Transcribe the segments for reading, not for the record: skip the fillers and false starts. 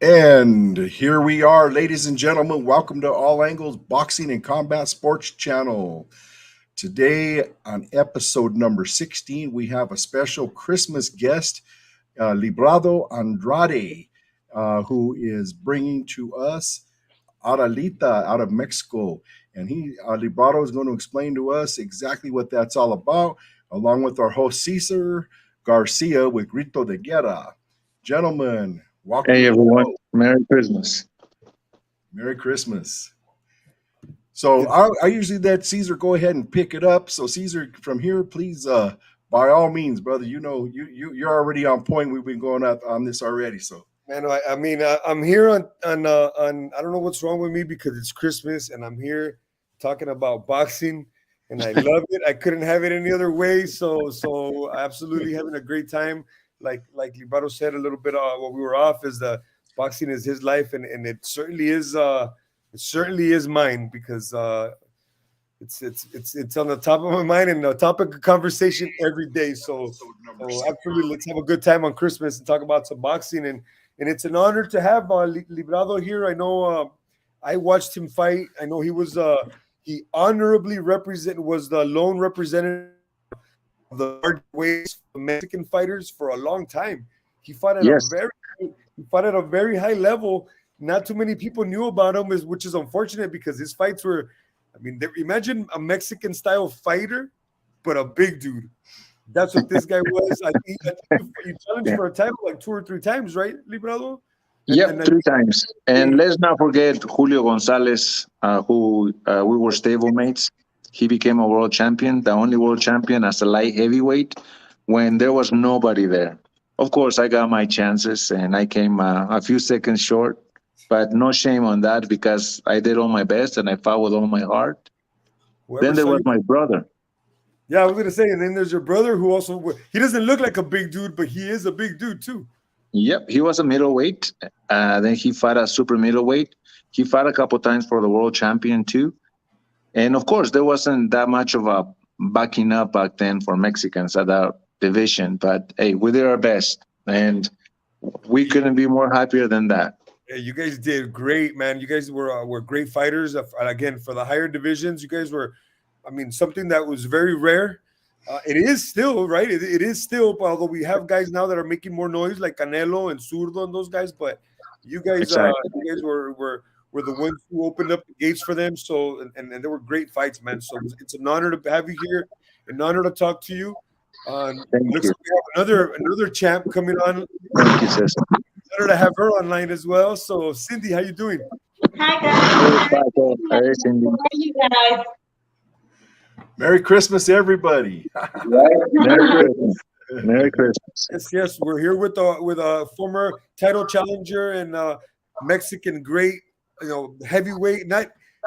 And here we are, ladies and gentlemen. Welcome to All Angles Boxing and Combat Sports Channel. Today, on episode number 16, we have a special Christmas guest, Librado Andrade, who is bringing to us Adelita out of Mexico. And Librado, is going to explain to us exactly what that's all about, along with our host, Cesar Garcia with Grito de Guerra. Gentlemen, welcome to Hey the everyone, show. Merry Christmas. Merry Christmas. So I usually let Caesar go ahead and pick it up. So Caesar, from here, please, by all means, brother, you're already on point. We've been going out on this already. So Man, I'm here on I don't know what's wrong with me because it's Christmas and I'm here talking about boxing and I love it. I couldn't have it any other way. So absolutely having a great time. Like Librado said a little bit while we were off is the boxing is his life and it certainly is mine because it's on the top of my mind and the topic of conversation every day. So absolutely, let's have a good time on Christmas and talk about some boxing and it's an honor to have Librado here. I know I watched him fight. I know he honorably was the lone representative of the large weights for Mexican fighters for a long time. He fought at a Yes, very he fought at a very high level. Not too many people knew about him, which is unfortunate because his fights were. I mean, imagine a Mexican style fighter, but a big dude. That's what this guy was. I think you challenged yeah. for a title like two or three times, right, Librado? And Yep, I three think times. And let's not forget Julio Gonzalez, who we were stablemates. He became a world champion, the only world champion as a light heavyweight when there was nobody there. Of course, I got my chances and I came a few seconds short, but no shame on that because I did all my best and I fought with all my heart. whoever Then there saw was you. my brother. Yeah, I was gonna say, and then there's your brother who also he doesn't look like a big dude, but he is a big dude too. Yep, he was a middleweight. Then he fought a super middleweight. He fought a couple times for the world champion too. And of course, there wasn't that much of a backing up back then for Mexicans at that division. But hey, we did our best, and we couldn't be more happier than that. Yeah, you guys did great, man. You guys were great fighters. Again, for the higher divisions, you guys were. I mean, something that was very rare. It is still right. It is still, although we have guys now that are making more noise, like Canelo and Zurdo and those guys. But Exactly. you guys were the ones who opened up the gates for them. So, and they were great fights, man. So it's an honor to have you here, an honor to talk to you. Thank Looks you. like we have another champ coming on. Thank you, sister. Honor to have her online as well. So, Cindy, how you doing? Hi Hey, guys. Paco. Hey, How Cindy. are you guys? Merry Christmas, everybody. Merry Christmas. Merry Christmas. Yes. We're here with a former title challenger and Mexican great, heavyweight.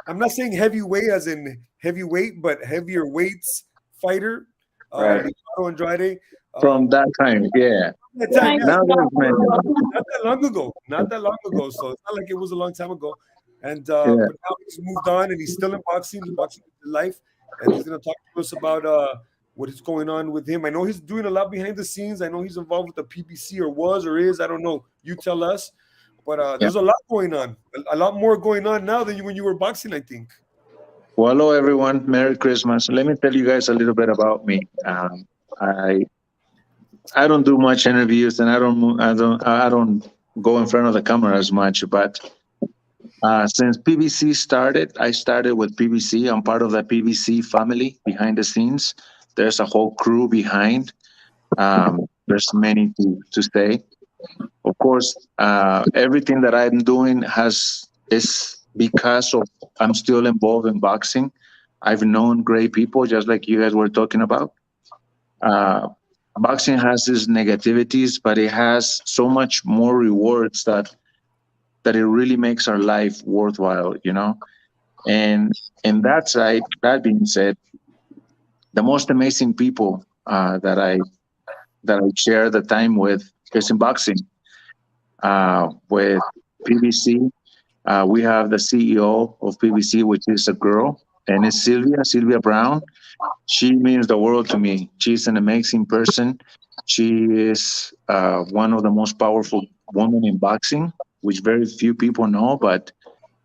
I'm not saying heavyweight as in heavyweight, but heavier weights fighter, Right. Librado Andrade. From Um, that time, yeah. that time, Nice yeah, Now to there's many. not that long ago, not that long ago. So it's not like it was a long time ago. And Yeah. but now he's moved on and he's still in boxing. He's boxing his life, and he's gonna talk to us about what is going on with him. I know he's doing a lot behind the scenes. I know he's involved with the PBC or was or is. I don't know. You tell us. But Yeah. there's a lot going on. A lot more going on now than when you were boxing. I think. Well, hello everyone. Merry Christmas. Let me tell you guys a little bit about me. I I don't do much interviews, and I don't go in front of the camera as much. But since PBC started, I started with PBC. I'm part of the PBC family behind the scenes. There's a whole crew behind. There's many to say. Of course, everything that I'm doing has is because of I'm still involved in boxing. I've known great people, just like you guys were talking about. Uh, Boxing has its negativities, but it has so much more rewards that it really makes our life worthwhile, you know. And that side, that being said, the most amazing people that I share the time with is in boxing. With PBC, we have the CEO of PBC, which is a girl, and it's Sylvia Brown. She means the world to me. She's an amazing person. She is one of the most powerful women in boxing. which very few people know, but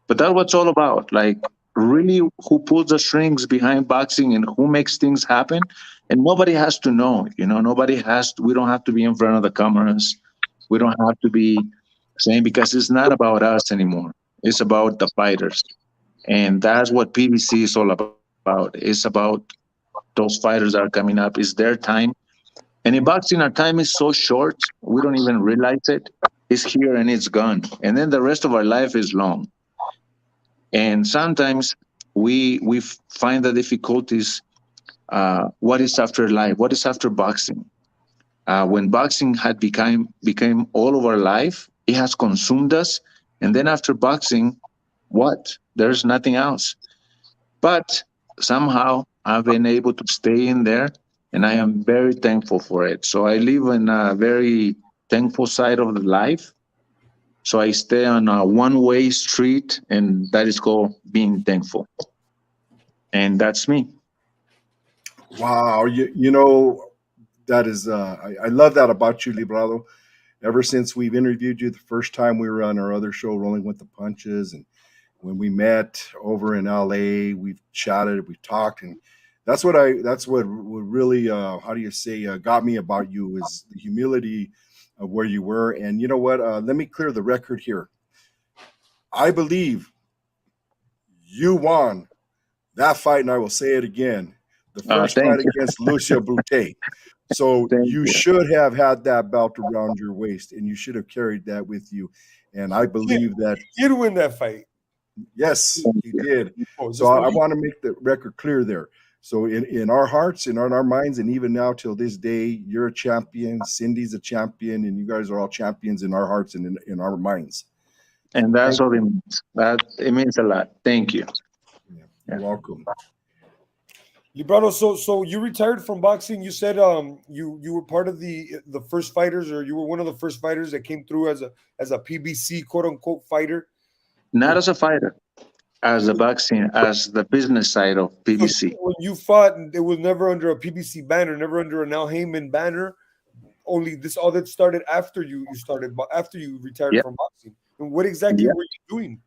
that's what it's all about. Like, really, who pulls the strings behind boxing and who makes things happen. And nobody has to know, we don't have to be in front of the cameras. We don't have to be saying, because it's not about us anymore. It's about the fighters. And that's what PBC is all about. It's about those fighters that are coming up. It's their time. And in boxing, our time is so short, we don't even realize it. It's here and it's gone. And then the rest of our life is long. And sometimes we find the difficulties. What is after life? What is after boxing? When boxing had became all of our life, it has consumed us. And then after boxing, what? There's nothing else. But somehow I've been able to stay in there, and I am very thankful for it. So I live in a very thankful side of the life. So I stay on a one-way street, and that is called being thankful. And that's me. Wow, you know, that is I love that about you, Librado. Ever since we've interviewed you the first time we were on our other show, Rolling with the Punches, and when we met over in LA, we've chatted, we've talked, and that's what really how do you say got me about you is the humility of where you were. And you know what? Let me clear the record here. I believe you won that fight, and I will say it again. The first fight against Lucia Boutte. So you should have had that belt around your waist, and you should have carried that with you. And I believe that he did win that fight. Yes, he did. So I want to make the record clear there. So in our hearts and in our minds, and even now till this day, you're a champion. Cindy's a champion, and you guys are all champions in our hearts and in our minds. And that's all it means. It means a lot. Thank you. Yeah, you're welcome. Librado, so you retired from boxing. You said you were part of the first fighters, or you were one of the first fighters that came through as a PBC quote unquote fighter. Not as a fighter, as a boxing, as the business side of PBC. When you fought, it was never under a PBC banner, never under a Al Heyman banner. Only this all that started after you retired from boxing. And what exactly were you doing?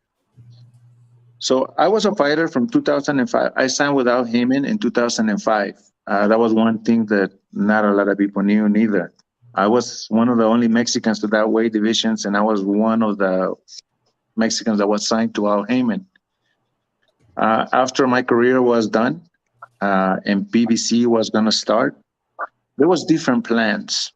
So I was a fighter from 2005. I signed with Al Heyman in 2005. That was one thing that not a lot of people knew neither. I was one of the only Mexicans to that weight divisions, and I was one of the Mexicans that was signed to Al Heyman. After my career was done and PBC was going to start, there was different plans.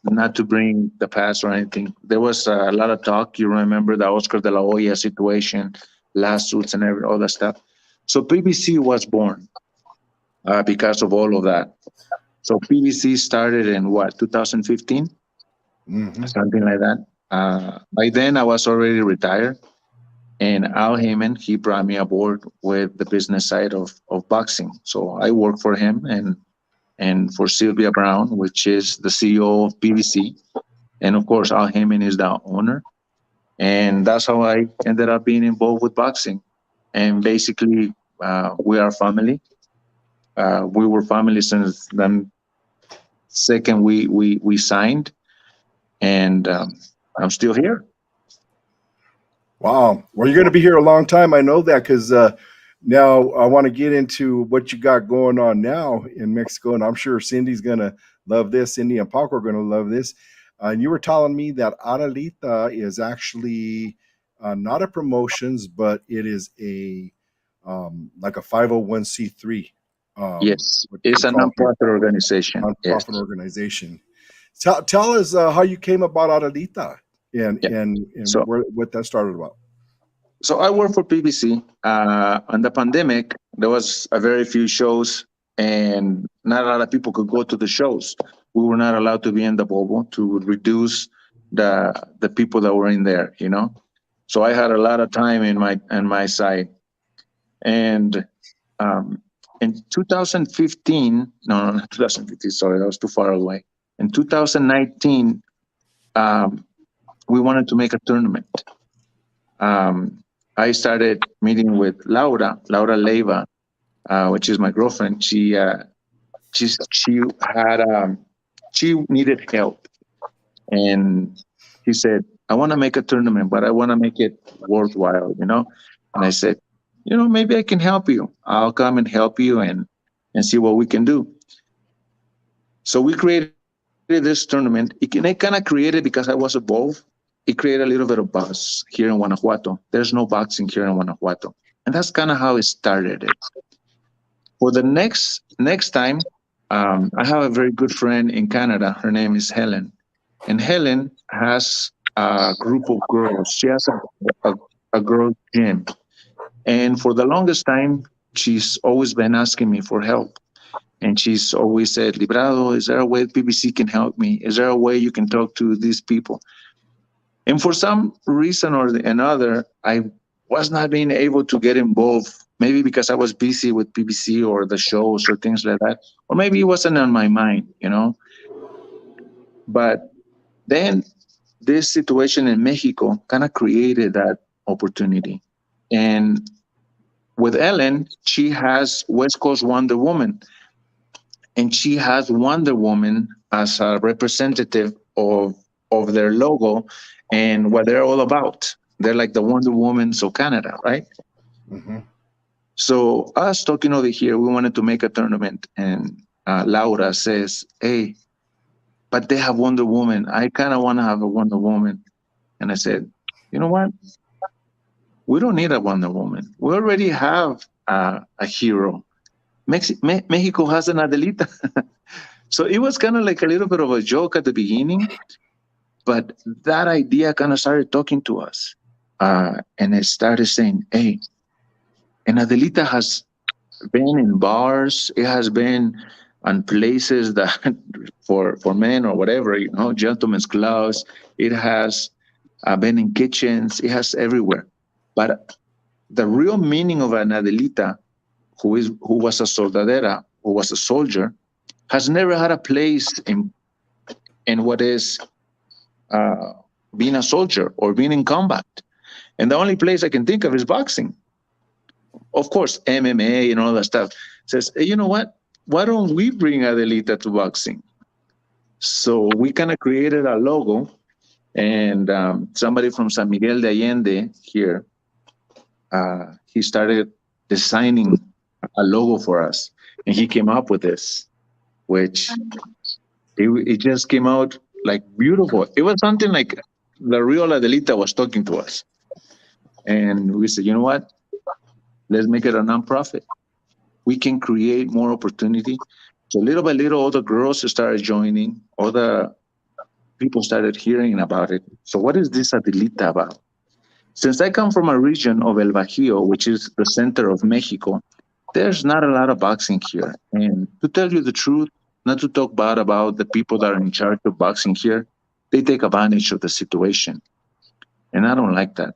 Not to bring the past or anything. There was a lot of talk. You remember the Oscar de la Hoya situation, lawsuits and all that stuff. So PBC was born because of all of that. So PBC started in 2015? Mm-hmm. Something like that. By then I was already retired. And Al Heyman, he brought me aboard with the business side of boxing. So I worked for him and for Sylvia Brown, which is the CEO of PBC. And of course, Al Heyman is the owner. And that's how I ended up being involved with boxing. And basically, we are family. We were family since the second we signed. And I'm still here. Wow. Well, you're going to be here a long time. I know that because now I want to get into what you got going on now in Mexico, and I'm sure Cindy's going to love this. Cindy and Paco are going to love this. And you were telling me that Adelita is actually not a promotions, but it is a like a 501c3. Yes, it's a nonprofit organization. Nonprofit organization. Tell us how you came about Adelita and so, what that started about. So I work for PBC. On the pandemic, there was a very few shows, and not a lot of people could go to the shows. We were not allowed to be in the bubble to reduce the people that were in there, you know. So I had a lot of time in my side. And in 2015, no, not 2015. Sorry, that was too far away. In 2019, we wanted to make a tournament. I started meeting with Laura Leiva, which is my girlfriend. She needed help, and she said, I want to make a tournament, but I want to make it worthwhile, you know? And I said, maybe I can help you. I'll come and help you and see what we can do. So we created this tournament. It kind of created because I was involved. It created a little bit of buzz here in Guanajuato. There's no boxing here in Guanajuato. And that's kind of how it started. For the next time, I have a very good friend in Canada. Her name is Helen, and Helen has a group of girls. She has a girls' gym, and for the longest time, she's always been asking me for help. And she's always said, "Librado, is there a way PBC can help me? Is there a way you can talk to these people?" And for some reason or another, I was not being able to get involved. Maybe because I was busy with PBC or the shows or things like that, or maybe it wasn't on my mind. But then this situation in Mexico kind of created that opportunity. And with Ellen, she has West Coast Wonder Woman, and she has Wonder Woman as a representative of their logo and what they're all about. They're like the Wonder Womans of Canada, right? Mm-hmm. So us talking over here, we wanted to make a tournament, and Laura says, "Hey, but they have Wonder Woman. I kind of want to have a Wonder Woman." And I said, "You know what? We don't need a Wonder Woman. We already have a hero. Mexico has an Adelita." So it was kind of like a little bit of a joke at the beginning, but that idea kind of started talking to us. And it started saying, "Hey, and Adelita has been in bars. It has been on places that for men or whatever, gentlemen's clubs. It has been in kitchens. It has everywhere. But the real meaning of an Adelita, who was a soldadera, who was a soldier, has never had a place in what is being a soldier or being in combat. And the only place I can think of is boxing. Of course, MMA and all that stuff." Says, "Hey, you know what? Why don't we bring Adelita to boxing?" So we kind of created a logo, and somebody from San Miguel de Allende here, he started designing a logo for us, and he came up with this, which it just came out like beautiful. It was something like the real Adelita was talking to us. And we said, "You know what? Let's make it a nonprofit. We can create more opportunity." So little by little, all the girls started joining, all the people started hearing about it. So what is this Adelita about? Since I come from a region of El Bajío, which is the center of Mexico, there's not a lot of boxing here. And to tell you the truth, not to talk bad about the people that are in charge of boxing here, they take advantage of the situation. And I don't like that.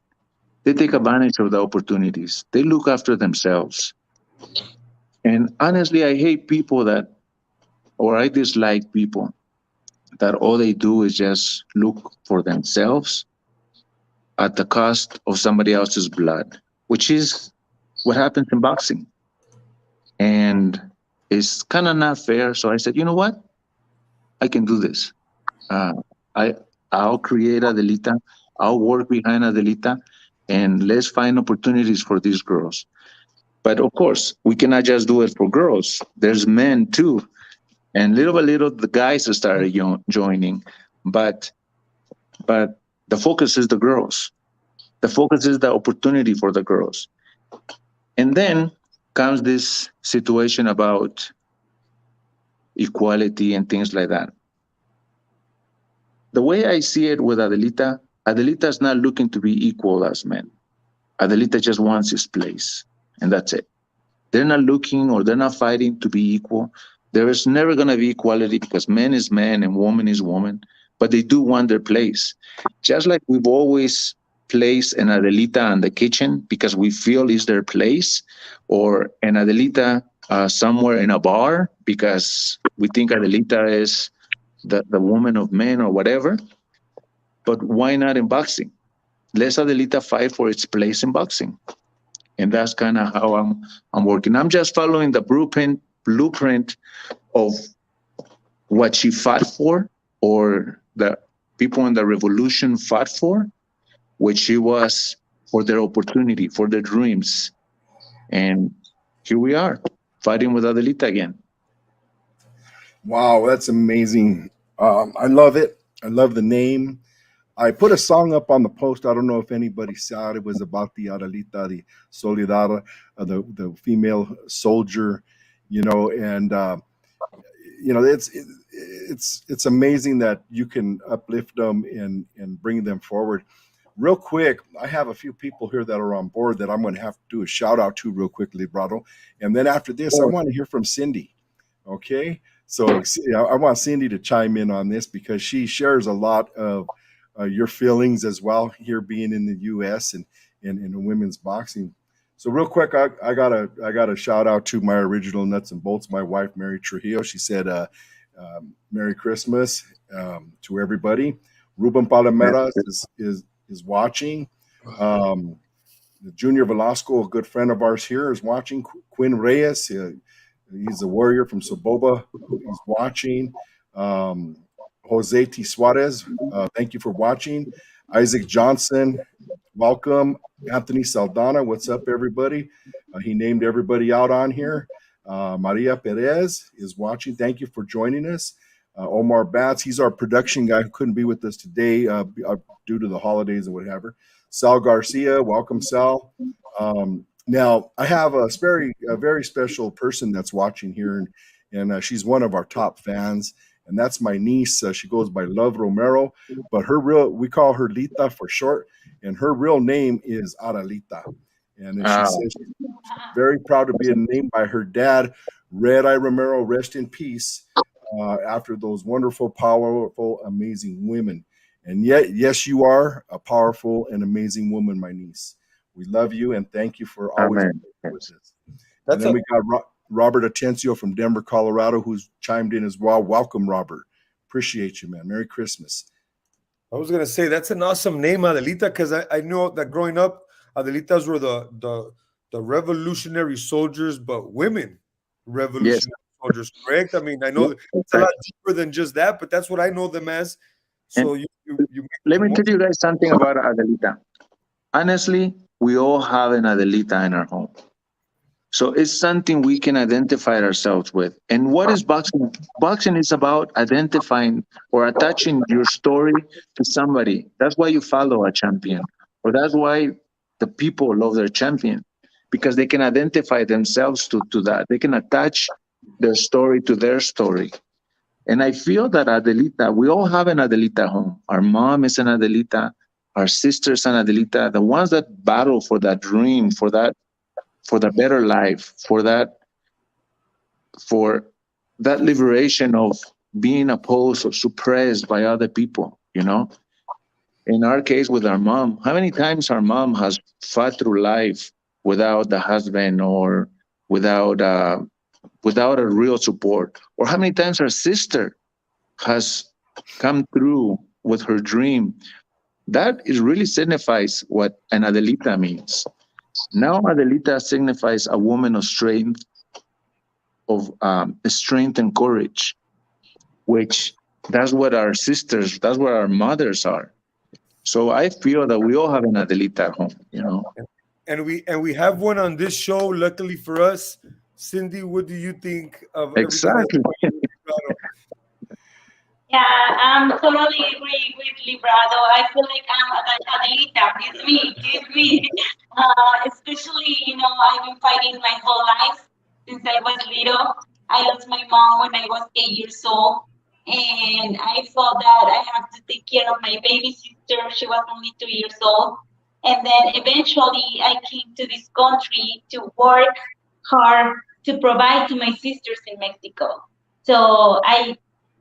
They take advantage of the opportunities. They look after themselves. And honestly, I hate people or I dislike people that all they do is just look for themselves at the cost of somebody else's blood, which is what happens in boxing. And it's kind of not fair. So I said, "You know what? I can do this. Uh, I'll create Adelita. I'll work behind Adelita, and let's find opportunities for these girls." But of course, we cannot just do it for girls. There's men too. And little by little, the guys started joining. But the focus is the girls. The focus is the opportunity for the girls. And then comes this situation about equality and things like that. The way I see it with Adelita, Adelita is not looking to be equal as men. Adelita just wants his place, and that's it. They're not looking or they're not fighting to be equal. There is never going to be equality because man is man and woman is woman, but they do want their place. Just like we've always placed an Adelita in the kitchen because we feel is their place, or an Adelita somewhere in a bar because we think Adelita is the woman of men or whatever. But why not in boxing? Let Adelita fight for its place in boxing. And that's kind of how I'm working. I'm just following the blueprint of what she fought for, or the people in the revolution fought for, which it was for their opportunity, for their dreams. And here we are, fighting with Adelita again. Wow, that's amazing. I love it. I love the name. I put a song up on the post. I don't know if anybody saw it. It was about the Adelita, the Solidara, the female soldier, and it's amazing that you can uplift them and bring them forward. Real quick, I have a few people here that are on board that I'm going to have to do a shout out to real quick, Librado. And then after this, I want to hear from Cindy. Okay. So I want Cindy to chime in on this because she shares a lot of your feelings as well here being in the U.S. and in women's boxing. So real quick, I got a shout out to my original nuts and bolts, my wife, Mary Trujillo. She said, Merry Christmas to everybody. Ruben Palomeras is watching. Junior Velasco, a good friend of ours here, is watching. Quinn Reyes, he's a warrior from Soboba, he's watching. Jose T. Suarez, thank you for watching. Isaac Johnson, welcome. Anthony Saldana, what's up, everybody? He named everybody out on here. Maria Perez is watching. Thank you for joining us. Omar Batts, he's our production guy who couldn't be with us today due to the holidays and whatever. Sal Garcia, welcome, Sal. Now, I have a very special person that's watching here, and she's one of our top fans, and that's my niece. She goes by Love Romero, but we call her Lita for short, and her real name is Adelita. And she says she's very proud to be named by her dad, Red Eye Romero, rest in peace, after those wonderful, powerful, amazing women. And yet, yes, you are a powerful and amazing woman, my niece. We love you and thank you for always being with us. And then we got Robert Atencio from Denver, Colorado, who's chimed in as well. Welcome, Robert. Appreciate you, man. Merry Christmas. I was going to say, that's an awesome name, Adelita, because I knew that growing up, Adelitas were the revolutionary soldiers, but women revolutionary soldiers, correct? I mean, I know it's a lot deeper than just that, but that's what I know them as. So let me tell you guys something about Adelita. Honestly, we all have an Adelita in our home. So it's something we can identify ourselves with. And what is boxing? Boxing is about identifying or attaching your story to somebody. That's why you follow a champion, or that's why the people love their champion, because they can identify themselves to that. They can attach their story to their story. And I feel that Adelita, we all have an Adelita home. Our mom is an Adelita, our sister's an Adelita, the ones that battle for that dream, for the better life, for that liberation of being opposed or suppressed by other people, In our case with our mom, how many times our mom has fought through life without the husband or without a real support? Or how many times our sister has come through with her dream? That really signifies what an Adelita means. Now Adelita signifies a woman of strength, and courage, which that's what our sisters, that's what our mothers are. So I feel that we all have an Adelita at home, And we have one on this show, luckily for us. Cindy, what do you think of exactly? Yeah, I'm totally agree with Librado. I feel like I'm Adelita. It's me. Especially, I've been fighting my whole life since I was little. I lost my mom when I was 8 years old. And I felt that I have to take care of my baby sister. She was only 2 years old. And then eventually I came to this country to work hard to provide to my sisters in Mexico. So I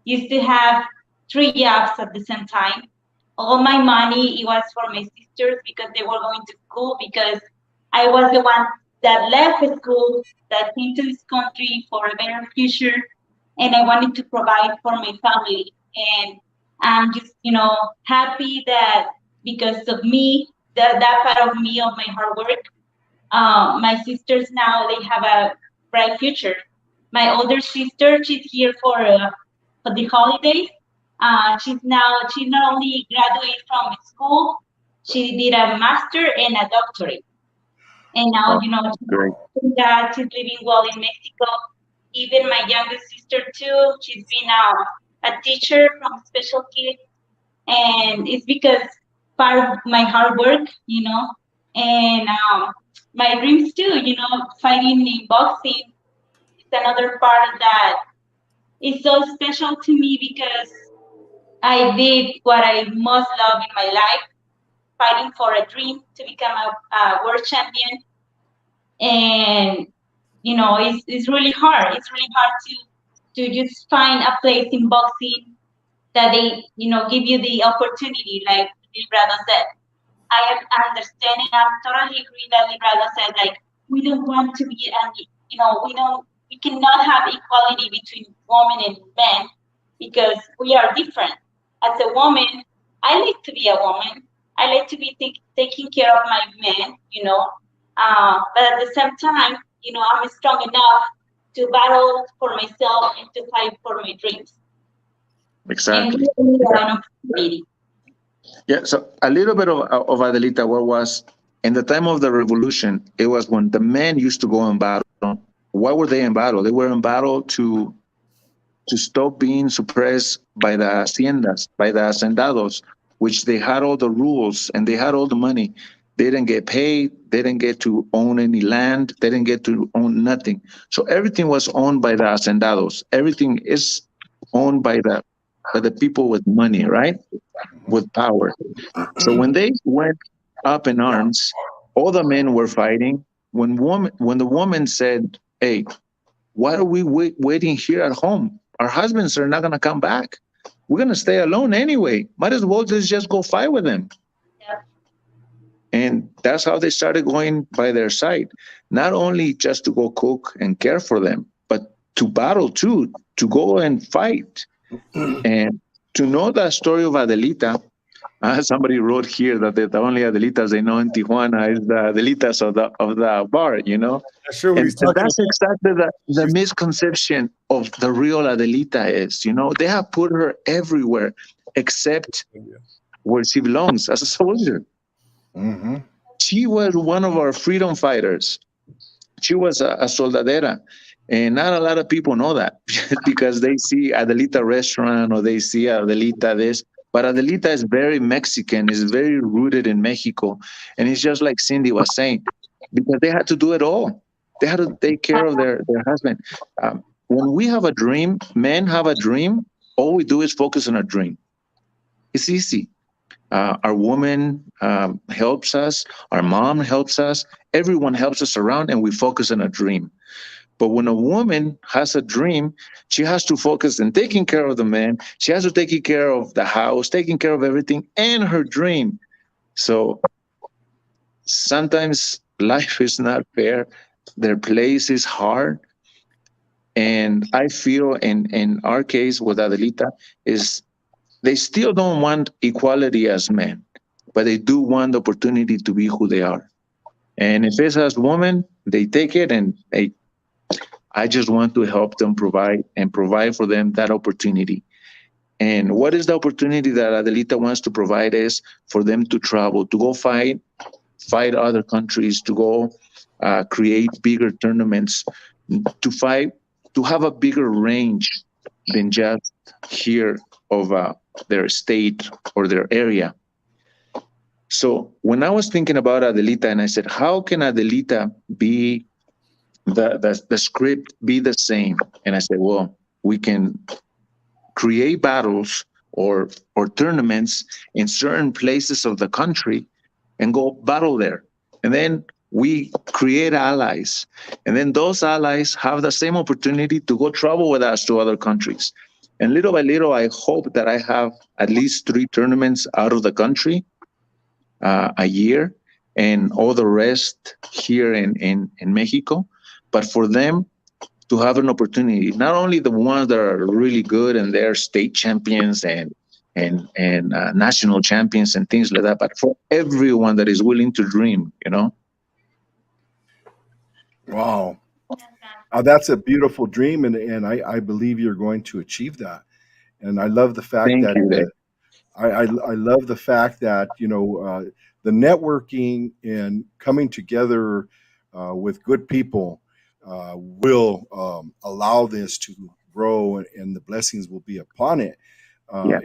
used to have 3 jobs at the same time. All my money, it was for my sisters because they were going to school, because I was the one that left school, that came to this country for a better future, and I wanted to provide for my family. And I'm just, happy that because of me, that part of me, of my hard work, my sisters now, they have a bright future. My older sister, she's here for the holidays. She not only graduated from school, she did a master and a doctorate. And now, Oh, great. she's living well in Mexico. Even my youngest sister too, she's been a teacher from special kids, and it's because part of my hard work, and my dreams too. Fighting in boxing is another part of that. It's so special to me because I did what I most love in my life, fighting for a dream to become a world champion. And it's really hard. It's really hard to just find a place in boxing that they give you the opportunity, like Librado said. I understand and I'm totally agree that Librado said, like, we don't want to be, we cannot have equality between women and men because we are different. As a woman, I like to be a woman. I like to be taking care of my men, but at the same time, I'm strong enough to battle for myself and to fight for my dreams. And Exactly. we need an opportunity. Yeah. So a little bit of Adelita, what was in the time of the revolution, it was when the men used to go in battle. Why were they in battle? They were in battle to stop being suppressed by the haciendas, by the hacendados, which they had all the rules and they had all the money. They didn't get paid. They didn't get to own any land. They didn't get to own nothing. So everything was owned by the hacendados. Everything is owned by the people with money, right? With power. So when they went up in arms, all the men were fighting. When the woman said, "Hey, why are we waiting here at home? Our husbands are not going to come back. We're going to stay alone anyway. Might as well just go fight with them." Yeah. And that's how they started going by their side. Not only just to go cook and care for them, but to battle too, to go and fight. And to know the story of Adelita, somebody wrote here that the only Adelitas they know in Tijuana is the Adelitas of the bar, Not sure what And he's talking that's about. exactly the misconception of the real Adelita is. They have put her everywhere except where she belongs, as a soldier. Mm-hmm. She was one of our freedom fighters. She was a soldadera. And not a lot of people know that because they see Adelita restaurant or they see Adelita this. But Adelita is very Mexican, is very rooted in Mexico. And it's just like Cindy was saying, because they had to do it all. They had to take care of their husband. When we have a dream, men have a dream, all we do is focus on a dream. It's easy. Our woman helps us, our mom helps us, everyone helps us around, and we focus on a dream. But when a woman has a dream, she has to focus on taking care of the man. She has to take care of the house, taking care of everything and her dream. So sometimes life is not fair. Their place is hard. And I feel in our case with Adelita is they still don't want equality as men, but they do want the opportunity to be who they are. And if it's as women, they take it and I just want to help them provide for them that opportunity. And what is the opportunity that Adelita wants to provide is for them to travel, to go fight other countries, to go create bigger tournaments, to fight, to have a bigger range than just here of their state or their area. So when I was thinking about Adelita and I said, how can Adelita be the script be the same? And I said, well, we can create battles or tournaments in certain places of the country and go battle there. And then we create allies. And then those allies have the same opportunity to go travel with us to other countries. And little by little, I hope that I have at least 3 tournaments out of the country a year and all the rest here in Mexico. But for them to have an opportunity, not only the ones that are really good and they're state champions and national champions and things like that, but for everyone that is willing to dream. Wow. That's a beautiful dream, and I believe you're going to achieve that. And I love the fact Thank that you, Dave. I love the fact that the networking and coming together with good people will allow this to grow, and the blessings will be upon it. Yeah.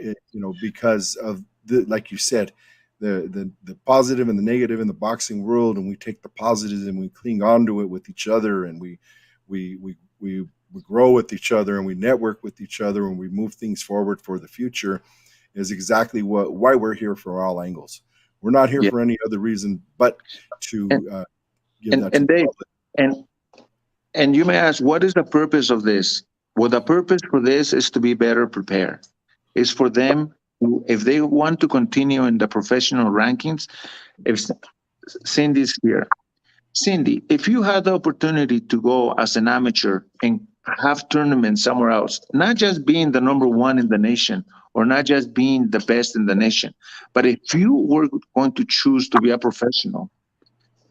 Because of like you said, the positive and the negative in the boxing world, and we take the positives and we cling on to it with each other, and we grow with each other, and we network with each other, and we move things forward for the future. Is exactly why we're here for All Angles. We're not here Yeah. for any other reason but to give that to And the Dave, public. and you may ask, what is the purpose of this? Well, the purpose for this is to be better prepared. It's for them, if they want to continue in the professional rankings. If Cindy's here, Cindy, if you had the opportunity to go as an amateur and have tournaments somewhere else, not just being the number one in the nation or not just being the best in the nation, but if you were going to choose to be a professional,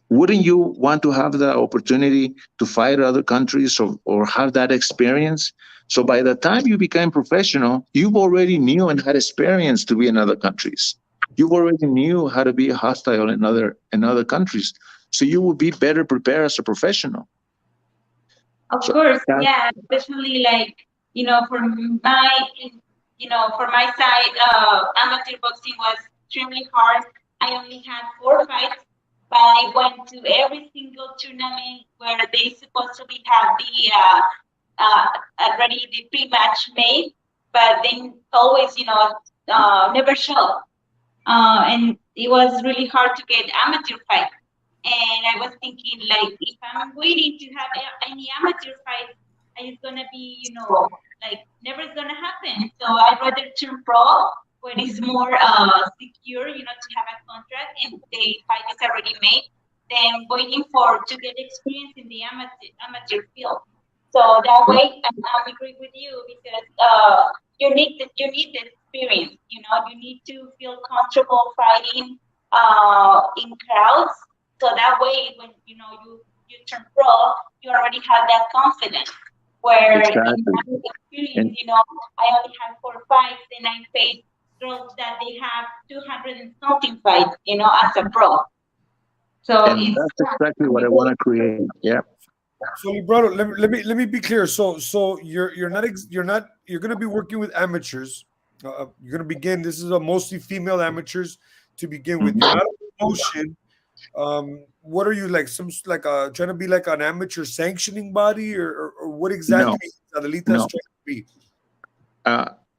wouldn't you want to have the opportunity to fight other countries or have that experience? So by the time you became professional, you already knew and had experience to be in other countries. You already knew how to be hostile in other countries. So you would be better prepared as a professional. Of So course, that, yeah, especially like, for my side, amateur boxing was extremely hard. I only had 4 fights, but I went to every single tournament where they supposed to be have the already the pre-match made, but they always, never show. And it was really hard to get amateur fight. And I was thinking, like, if I'm waiting to have any amateur fight, it's gonna be, like, never is gonna happen. So I'd rather turn pro, where it's more secure, to have a contract and the fight is already made, than waiting to get experience in the amateur field. So that way, I agree with you, because you need the experience. You need to feel comfortable fighting in crowds. So that way, when you turn pro, you already have that confidence. Where in exactly. my experience, I only have 4 fights, and I face girls that they have 200 and something fights, as a pro. So And it's that's exactly what I want to create. Yeah. So, Librado, let me be clear. So you're gonna be working with amateurs. You're gonna begin. This is a mostly female amateurs to begin with. You're not a promotion. What are you like? Trying to be like an amateur sanctioning body, or what exactly No, is Adelita's no. trying to be?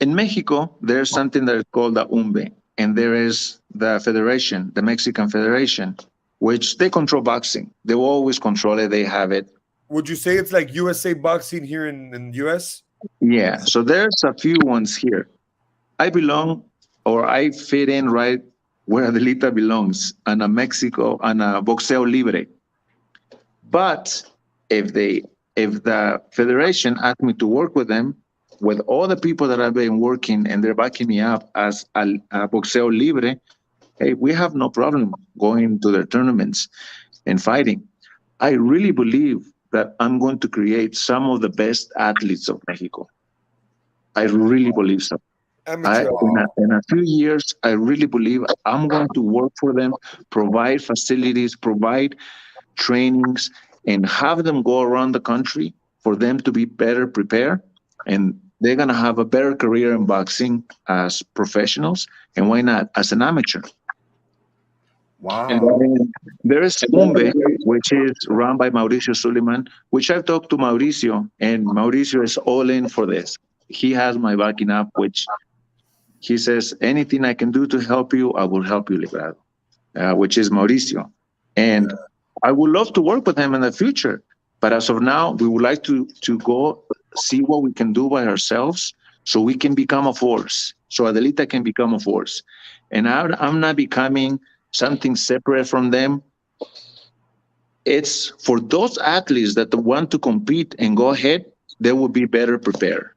In Mexico, there's something that is called the UMBE, and there is the federation, the Mexican Federation, which they control boxing. They will always control it. They have it. Would you say it's like USA Boxing here in US? Yeah. So there's a few ones here. I belong, or I fit in right where Adelita belongs, on a Mexico, on a boxeo libre. But if the federation asked me to work with them, with all the people that I've been working and they're backing me up as a boxeo libre, hey, we have no problem going to their tournaments and fighting. I really believe that I'm going to create some of the best athletes of Mexico. I really believe so. Amateur. In a few years, I really believe I'm going to work for them, provide facilities, provide trainings, and have them go around the country for them to be better prepared. And they're going to have a better career in boxing as professionals. And why not as an amateur? And Wow. then there is UMBE, which is run by Mauricio Suleiman, which I've talked to Mauricio, and Mauricio is all in for this. He has my backing up, which he says, anything I can do to help you, I will help you, Librado, which is Mauricio. And I would love to work with him in the future. But as of now, we would like to go see what we can do by ourselves so we can become a force, so Adelita can become a force. And I'm not becoming something separate from them. It's for those athletes that want to compete and go ahead, they will be better prepared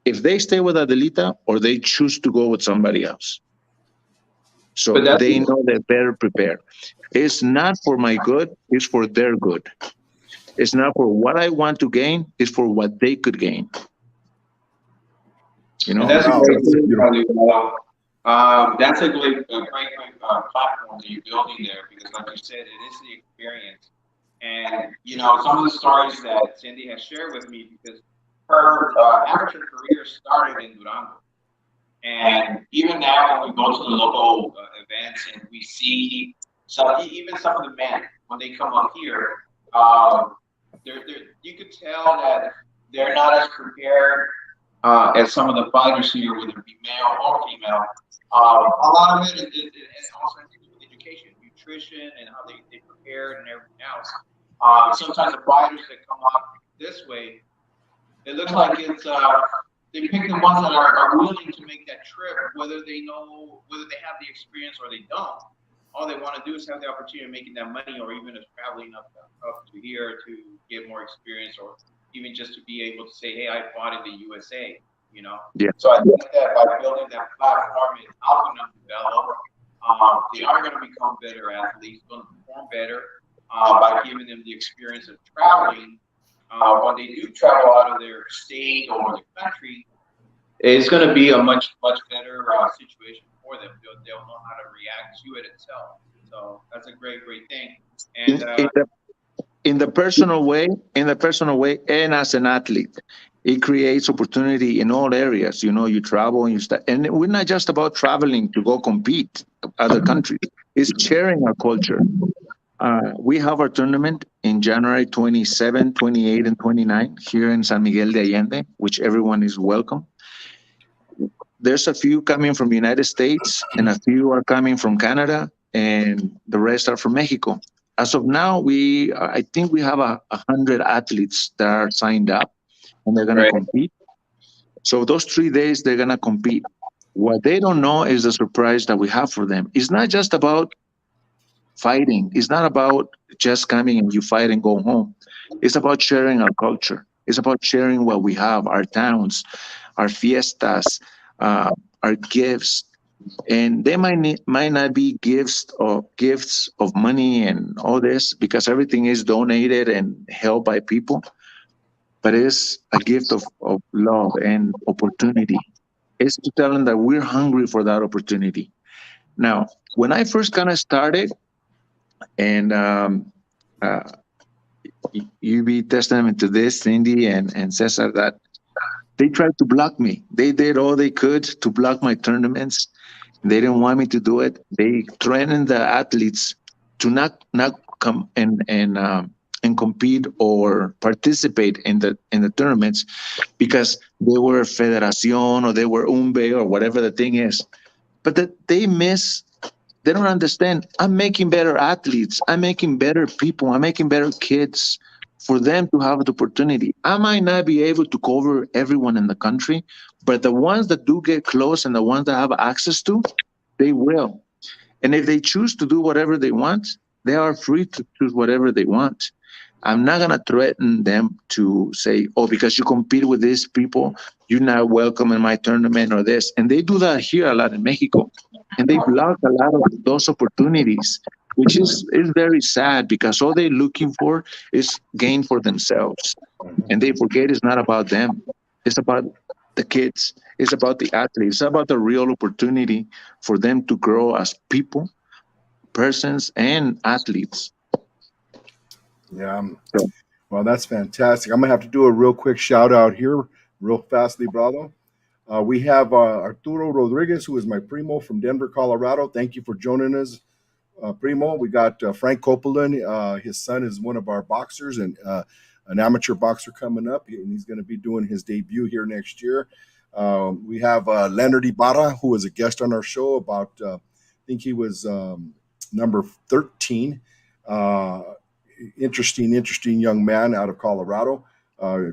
if they stay with Adelita or they choose to go with somebody else. So they know they're better prepared. It's not for my good, it's for their good. It's not for what I want to gain, it's for what they could gain. You And know, that's a Wow, great that's thing, beautiful. that's a great platform that you're building there because, like you said, it is the experience. And you know, some of the stories that Cindy has shared with me, because her amateur career started in Durango, and even now when we go to the local events and we see even some of the men when they come up here, um, you could tell that they're not as prepared as some of the fighters here, whether it be male or female. A lot of it also has to do with education, nutrition, and how they prepare and everything else. Sometimes the fighters that come up this way, it looks like they pick the ones that are willing to make that trip, whether they have the experience or they don't. All they want to do is have the opportunity of making that money, or even of traveling up to here to get more experience, or even just to be able to say, "Hey, I fought in the USA." You know. yeah. So I think that by building that platform and helping them develop, they are going to become better athletes, going to perform better by giving them the experience of traveling. When they do travel out of their state or the country, it's going to be a much better situation for them. They'll know how to react to it itself. So that's a great thing. In, And in the in the personal way, and as an athlete, it creates opportunity in all areas. You know, you travel and you start, and we're not just about traveling to go compete other countries. It's sharing our culture. We have our tournament in January 27, 28, and 29 here in San Miguel de Allende, which everyone is welcome. There's a few coming from the United States, and a few are coming from Canada, and the rest are from Mexico. As of now, I think we have 100 athletes that are signed up, and they're gonna right, compete. So those 3 days, they're gonna compete. What they don't know is the surprise that we have for them. It's not just about fighting. It's not about just coming and you fight and go home. It's about sharing our culture. It's about sharing what we have, our towns, our fiestas, uh, our gifts, and they might not be gifts of money and all this because everything is donated and held by people, but it's a gift of love and opportunity. It's to tell them that we're hungry for that opportunity. Now, when I first kind of started, and uh, you be testament to this, Cindy and Cesar, that they tried to block me. They did all they could to block my tournaments. They didn't want me to do it. They threatened the athletes to not come and compete or participate in the tournaments because they were Federación or they were Umbe or whatever the thing is. But that they don't understand. I'm making better athletes. I'm making better people. I'm making better kids for them to have the opportunity. I might not be able to cover everyone in the country, but the ones that do get close and the ones that have access to, they will. And if they choose to do whatever they want, they are free to choose whatever they want. I'm not going to threaten them to say, oh, because you compete with these people, you're not welcome in my tournament or this. And they do that here a lot in Mexico. And they block a lot of those opportunities, which is very sad because all they're looking for is gain for themselves. And they forget it's not about them. It's about the kids. It's about the athletes. It's about the real opportunity for them to grow as people, persons, and athletes. Yeah. So, Well, that's fantastic. I'm gonna have to do a real quick shout out here, real fast, Librado. We have Arturo Rodriguez, who is my primo from Denver, Colorado. Thank you for joining us, primo. We got Frank Copeland. His son is one of our boxers and an amateur boxer coming up, and he's going to be doing his debut here next year. We have Leonard Ibarra, who was a guest on our show about, I think he was number 13. Interesting young man out of Colorado.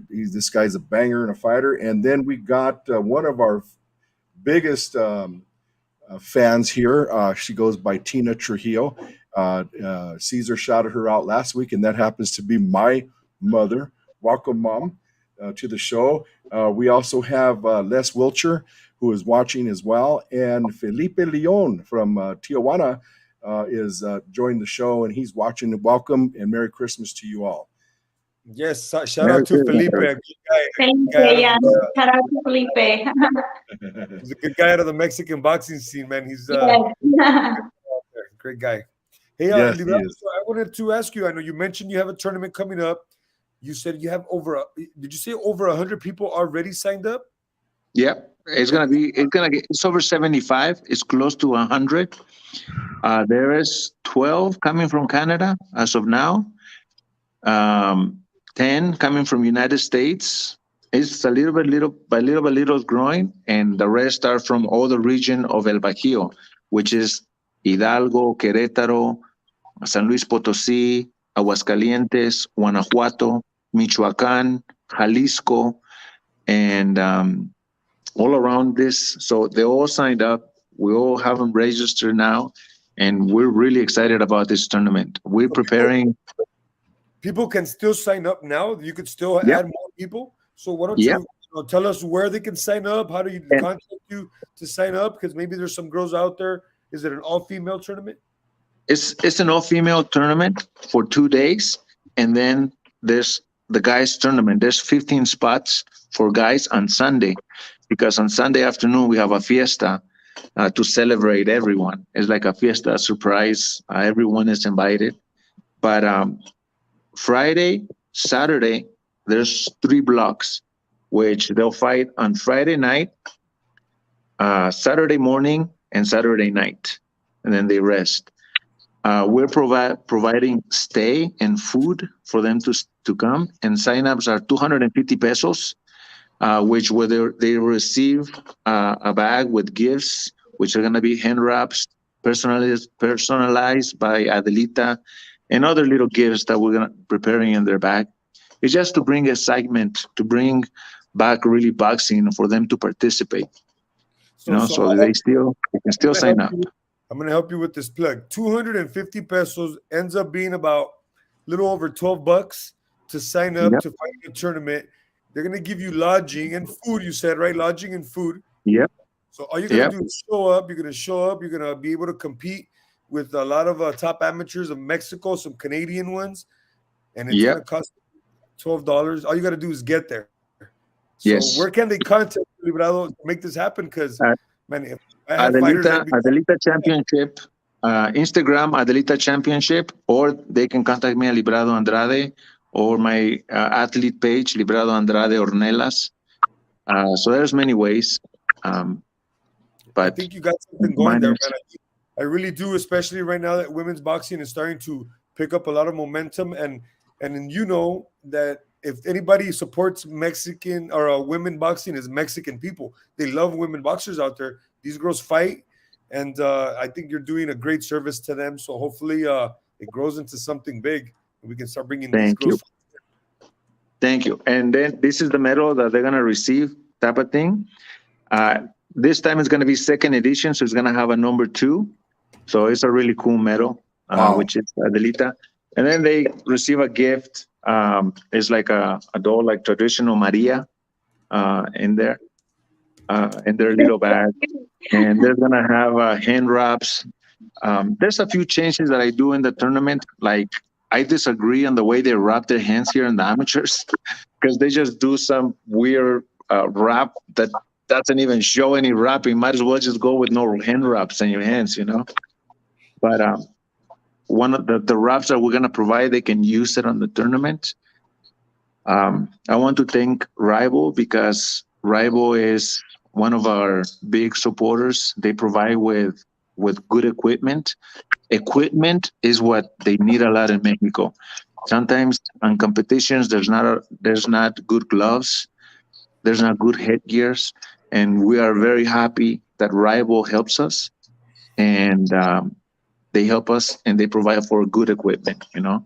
This guy's a banger and a fighter. And then we got one of our biggest fans here. She goes by Tina Trujillo. Caesar shouted her out last week, and that happens to be my mother. Welcome, Mom, to the show. We also have Les Wilcher, who is watching as well, and Felipe Leon from is joined the show, and he's watching. Welcome and Merry Christmas to you all. Yes, shout Merry out to Christmas, Felipe, a everyone. Thank good guy you. out of Yeah. Shout out to Felipe. he's a good guy out of the Mexican boxing scene, man. He's Yes. great guy. Hey, Yes, he Librado, is. so I wanted to ask you. I know you mentioned you have a tournament coming up. You said you have did you say over 100 people already signed up? Yep. It's over 75. It's close to 100. There is 12 coming from Canada as of now. 10 coming from United States. It's a little growing, and the rest are from all the region of El Bajío, which is Hidalgo, Querétaro, San Luis Potosí, Aguascalientes, Guanajuato, Michoacán, Jalisco, and all around this. So they all signed up. We all have them registered now, and we're really excited about this tournament. We're So preparing. people can still sign up now. You could still Yep. add more people. So why don't Yep. you tell us where they can sign up? How do you And- contact you to sign up? Because maybe there's some girls out there. Is it an all-female tournament? It's an all-female tournament for 2 days, and then there's the guys tournament. There's 15 spots for guys on Sunday, because on Sunday afternoon we have a fiesta to celebrate everyone. It's like a fiesta surprise. Everyone is invited. But Friday, Saturday, there's 3 blocks, which they'll fight on Friday night, Saturday morning, and Saturday night, and then they rest. We're providing stay and food for them to come, and signups are 250 pesos, which whether they receive a bag with gifts, which are going to be hand wraps, personalized by Adelita, and other little gifts that we're gonna preparing in their bag. It's just to bring excitement, to bring back really boxing for them to participate. So they can still sign up. I'm going to help you with this plug. 250 pesos ends up being about a little over $12 to sign up Yep. to fight in the tournament. They're going to give you lodging and food, you said, right? Lodging and food. Yep. So all you're going to Yep. do is show up. You're going to show up. You're going to be able to compete with a lot of top amateurs of Mexico, some Canadian ones. And it's Yep. going to cost $12. All you got to do is get there. So Yes. where can they contact Librado to make this happen? Because, man, if I had fighters, Adelita Championship, Instagram Adelita Championship, or they can contact me at Librado Andrade, or my athlete page, Librado Andrade Ornelas. So there's many ways. I But think you got something going mine there, is- man. I really do, especially right now that women's boxing is starting to pick up a lot of momentum, and then you know that if anybody supports Mexican or women boxing is Mexican people. They love women boxers out there. These girls fight, and I think you're doing a great service to them. So hopefully it grows into something big, and we can start bringing these Thank girls. Thank you. And then this is the medal that they're gonna receive, type of thing. This time it's gonna be second edition, so it's gonna have a number 2. So it's a really cool medal, Wow. which is Adelita. And then they receive a gift. It's like a doll, like traditional Maria, in their little bag. And they're gonna have hand wraps. There's a few changes that I do in the tournament. Like I disagree on the way they wrap their hands here in the amateurs, because they just do some weird wrap that doesn't even show any wrapping. Might as well just go with no hand wraps in your hands, you know. But one of the wraps that we're gonna provide, they can use it on the tournament. I want to thank Rival, because Rival is one of our big supporters. They provide with good equipment. Equipment is what they need a lot in Mexico. Sometimes on competitions, there's not good gloves, there's not good headgears, and we are very happy that Rival helps us, and they help us and they provide for good equipment. You know.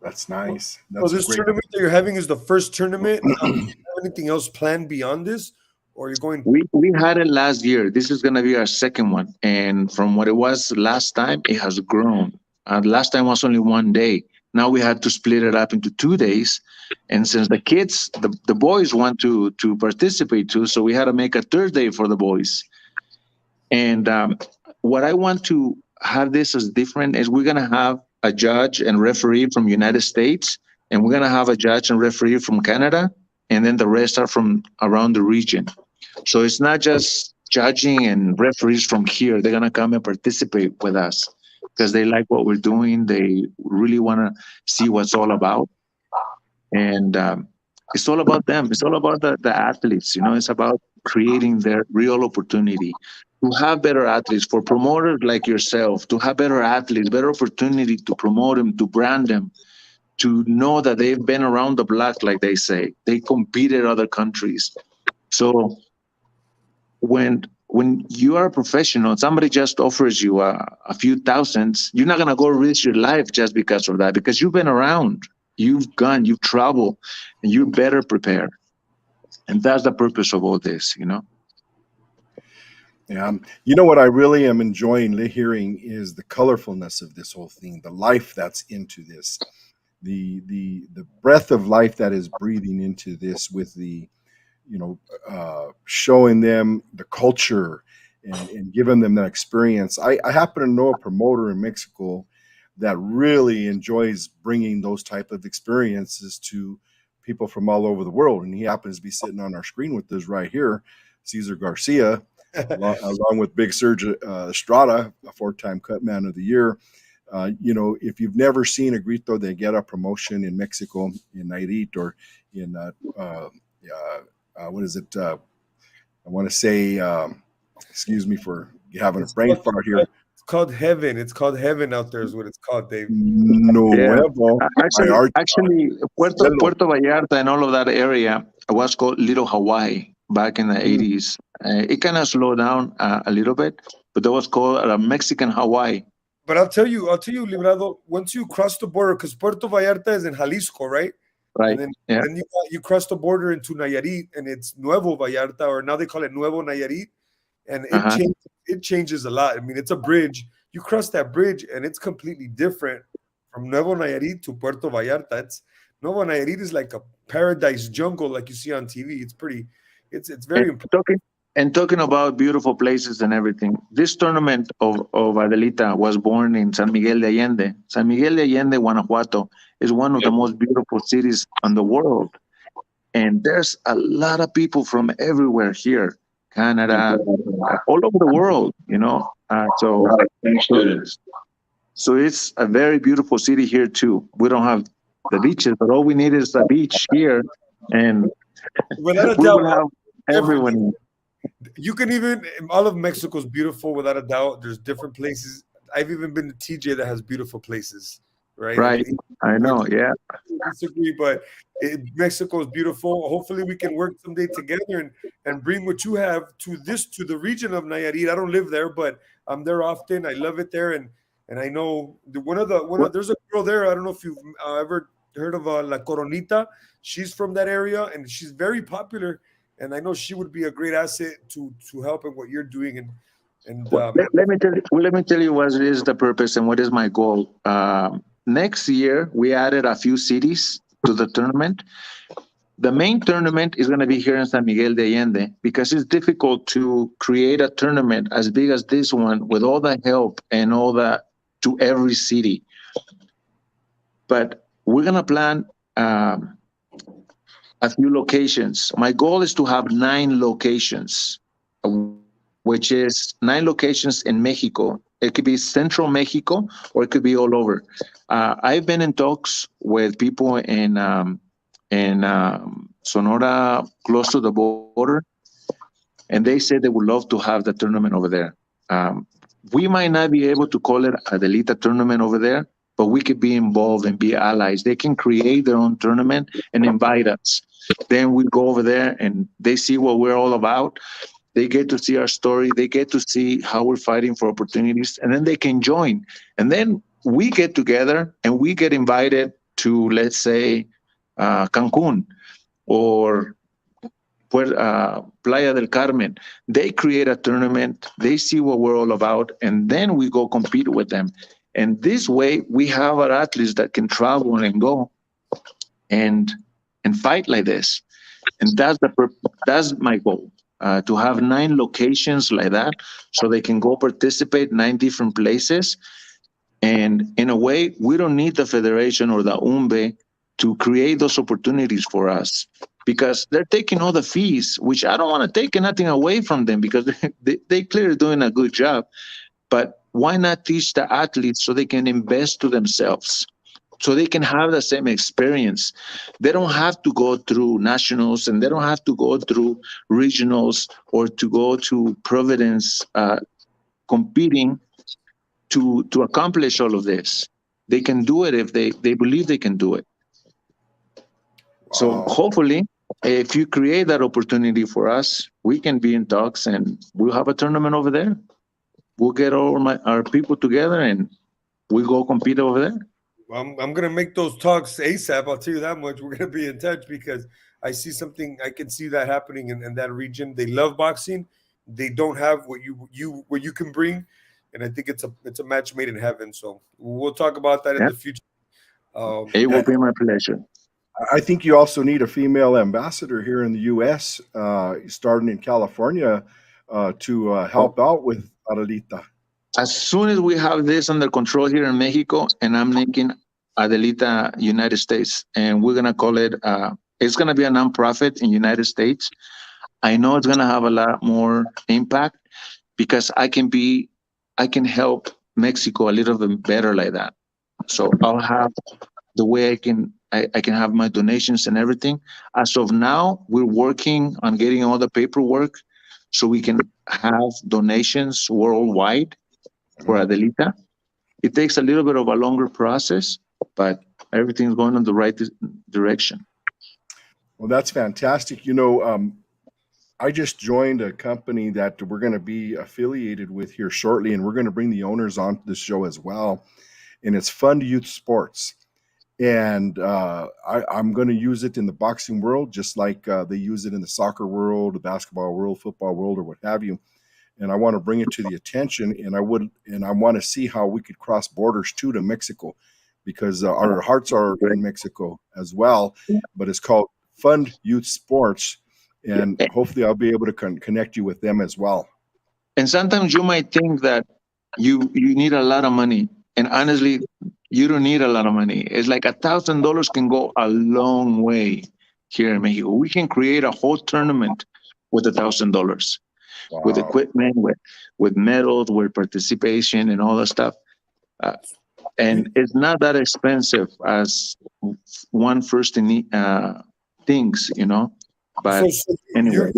That's nice. So That's this great. tournament that you're having is the first tournament. Do you have anything else planned beyond this, or you're going? We had it last year. This is gonna be our second one, and from what it was last time, it has grown. Last time was only 1 day. Now we had to split it up into 2 days, and since the kids, the boys want to participate too, so we had to make a third day for the boys. And what I want to have this as different is we're gonna have a judge and referee from United States, and we're gonna have a judge and referee from Canada, and then the rest are from around the region. So it's not just judging and referees from here. They're gonna come and participate with us because they like what we're doing. They really want to see what's all about, and it's all about them. It's all about the athletes. It's about creating their real opportunity to have better athletes, for promoters like yourself to have better athletes, better opportunity to promote them, to brand them, to know that they've been around the block, like they say. They competed other countries. So when you are a professional, somebody just offers you a few thousands, you're not going to go risk your life just because of that, because you've been around, you've gone, you've traveled, and you're better prepared. And that's the purpose of all this. Yeah. What I really am enjoying hearing is the colorfulness of this whole thing, the life that's into this, the breath of life that is breathing into this, with the showing them the culture and giving them that experience. I happen to know a promoter in Mexico that really enjoys bringing those type of experiences to people from all over the world, and he happens to be sitting on our screen with us right here, Cesar Garcia, along with Big Serge Estrada, a 4-time Cut Man of the Year. If you've never seen a Grito de Guerra promotion in Mexico, in Nayarit, or in what is it? I want to say, excuse me for having a brain fart here. It's called heaven. It's called heaven out there, is what it's called, Dave. Nuevo. Actually, Puerto Vallarta and all of that area was called Little Hawaii back in the 80s. It kind of slowed down a little bit, but that was called Mexican Hawaii. But I'll tell you, Librado, once you cross the border, because Puerto Vallarta is in Jalisco, right? Right. And then you cross the border into Nayarit, and it's Nuevo Vallarta, or now they call it Nuevo Nayarit, and it changes a lot. I mean, it's a bridge. You cross that bridge, and it's completely different from Nuevo Nayarit to Puerto Vallarta. Nuevo Nayarit is like a paradise jungle, like you see on TV. It's very important. Talking about beautiful places and everything, this tournament of Adelita was born in San Miguel de Allende. San Miguel de Allende, Guanajuato, is one of the most beautiful cities in the world. And there's a lot of people from everywhere here, Canada, all over the world, So it's a very beautiful city here too. We don't have the beaches, but all we need is a beach here, and without a we doubt, will have everyone. You can even, all of Mexico is beautiful, without a doubt. There's different places. I've even been to TJ that has beautiful places, right? Right. I know, yeah. I disagree, but Mexico is beautiful. Hopefully we can work someday together and bring what you have to the region of Nayarit. I don't live there, but I'm there often. I love it there, and I know there's a girl there. I don't know if you've ever heard of La Coronita. She's from that area, and she's very popular. And I know she would be a great asset to help in what you're doing. Let me tell you what is the purpose and what is my goal. Next year, we added a few cities to the tournament. The main tournament is going to be here in San Miguel de Allende, because it's difficult to create a tournament as big as this one with all the help and all that to every city. But we're going to plan a few locations. My goal is to have 9 locations, which is 9 locations in Mexico. It could be central Mexico, or it could be all over. I've been in talks with people in Sonora, close to the border, and they said they would love to have the tournament over there. We might not be able to call it Adelita tournament over there, but we could be involved and be allies. They can create their own tournament and invite us. Then we go over there and they see what we're all about. They get to see our story. They get to see how we're fighting for opportunities, and then they can join. And then we get together and we get invited to, let's say, Cancun or Playa del Carmen. They create a tournament. They see what we're all about, and then we go compete with them. And this way, we have our athletes that can travel and go and fight like this. And that's my goal. To have 9 locations like that, so they can go participate 9 different places. And in a way, we don't need the federation or the UMBE to create those opportunities for us, because they're taking all the fees, which I don't want to take nothing away from them, because they clearly doing a good job. But why not teach the athletes so they can invest to themselves, so they can have the same experience? They don't have to go through nationals, and they don't have to go through regionals, or to go to Providence competing to accomplish all of this. They can do it if they believe they can do it. So Wow. hopefully, if you create that opportunity for us, we can be in talks, and we'll have a tournament over there. We'll get all our people together, and we go compete over there. I'm gonna make those talks ASAP. I'll tell you that much. We're gonna be in touch, because I see something. I can see that happening in that region. They love boxing. They don't have what you can bring, and I think it's a match made in heaven. So we'll talk about that in Yeah. the future. It will be my pleasure. I think you also need a female ambassador here in the U.S., starting in California, to help out with Adelita. As soon as we have this under control here in Mexico, and I'm making Adelita United States, and we're gonna call it. It's gonna be a nonprofit in United States. I know it's gonna have a lot more impact, because I can help Mexico a little bit better like that. So I'll have the way I can have my donations and everything. As of now, we're working on getting all the paperwork so we can have donations worldwide for Adelita. It takes a little bit of a longer process, but everything's going in the right direction. Well, that's fantastic. I just joined a company that we're going to be affiliated with here shortly, and we're going to bring the owners on the show as well. And it's Fund Youth Sports. And I'm going to use it in the boxing world, just like they use it in the soccer world, the basketball world, football world, or what have you. And I want to bring it to the attention, and I want to see how we could cross borders too to Mexico, because our hearts are in Mexico as well. But it's called Fund Youth Sports, and hopefully I'll be able to connect you with them as well. And sometimes you might think that you need a lot of money, and honestly, you don't need a lot of money. It's like $1,000 can go a long way here in Mexico. We can create a whole tournament with $1,000, Wow. with equipment, with medals, with participation, and all that stuff. And it's not that expensive as one first thinks, But So anyway,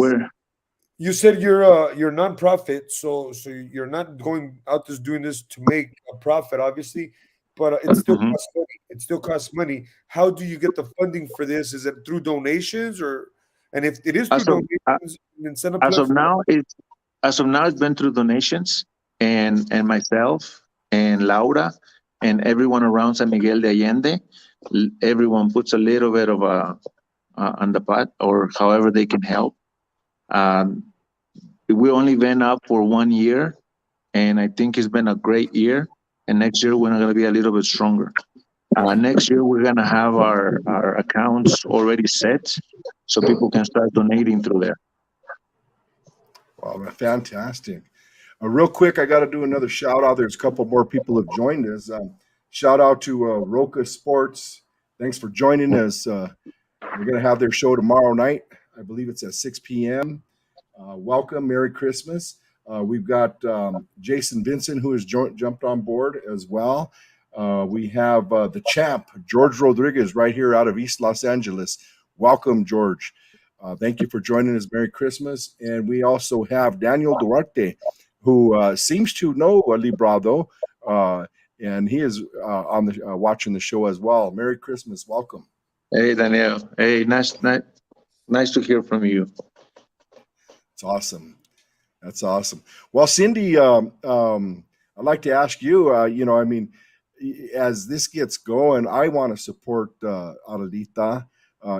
you said you're nonprofit, so you're not going out just doing this to make a profit, obviously, but it still costs money. It still costs money. How do you get the funding for this? Is it through donations, and if it is through donations, then send a as plug of for now, it's been through donations, and myself and Laura and everyone around San Miguel de Allende. Everyone puts a little bit of on the pot, or however they can help. We only been up for 1 year, and I think it's been a great year. And next year we're going to be a little bit stronger. Next year we're going to have our accounts already set, so people can start donating through there. Wow, fantastic. Real quick, I got to do another shout out. There's a couple more people who have joined us. Shout out to Roca Sports. Thanks for joining us. We're going to have their show tomorrow night. I believe it's at 6 p.m. Welcome. Merry Christmas. We've got Jason Vincent, who has jumped on board as well. We have the champ, George Rodriguez, right here out of East Los Angeles. Welcome, George. Thank you for joining us. Merry Christmas. And we also have Daniel Duarte, who seems to know Librado, and he is watching the show as well. Merry Christmas. Welcome. Hey, Daniel. Hey, nice to hear from you. It's awesome. That's awesome. Well, Cindy, I'd like to ask you, as this gets going, I want to support Adelita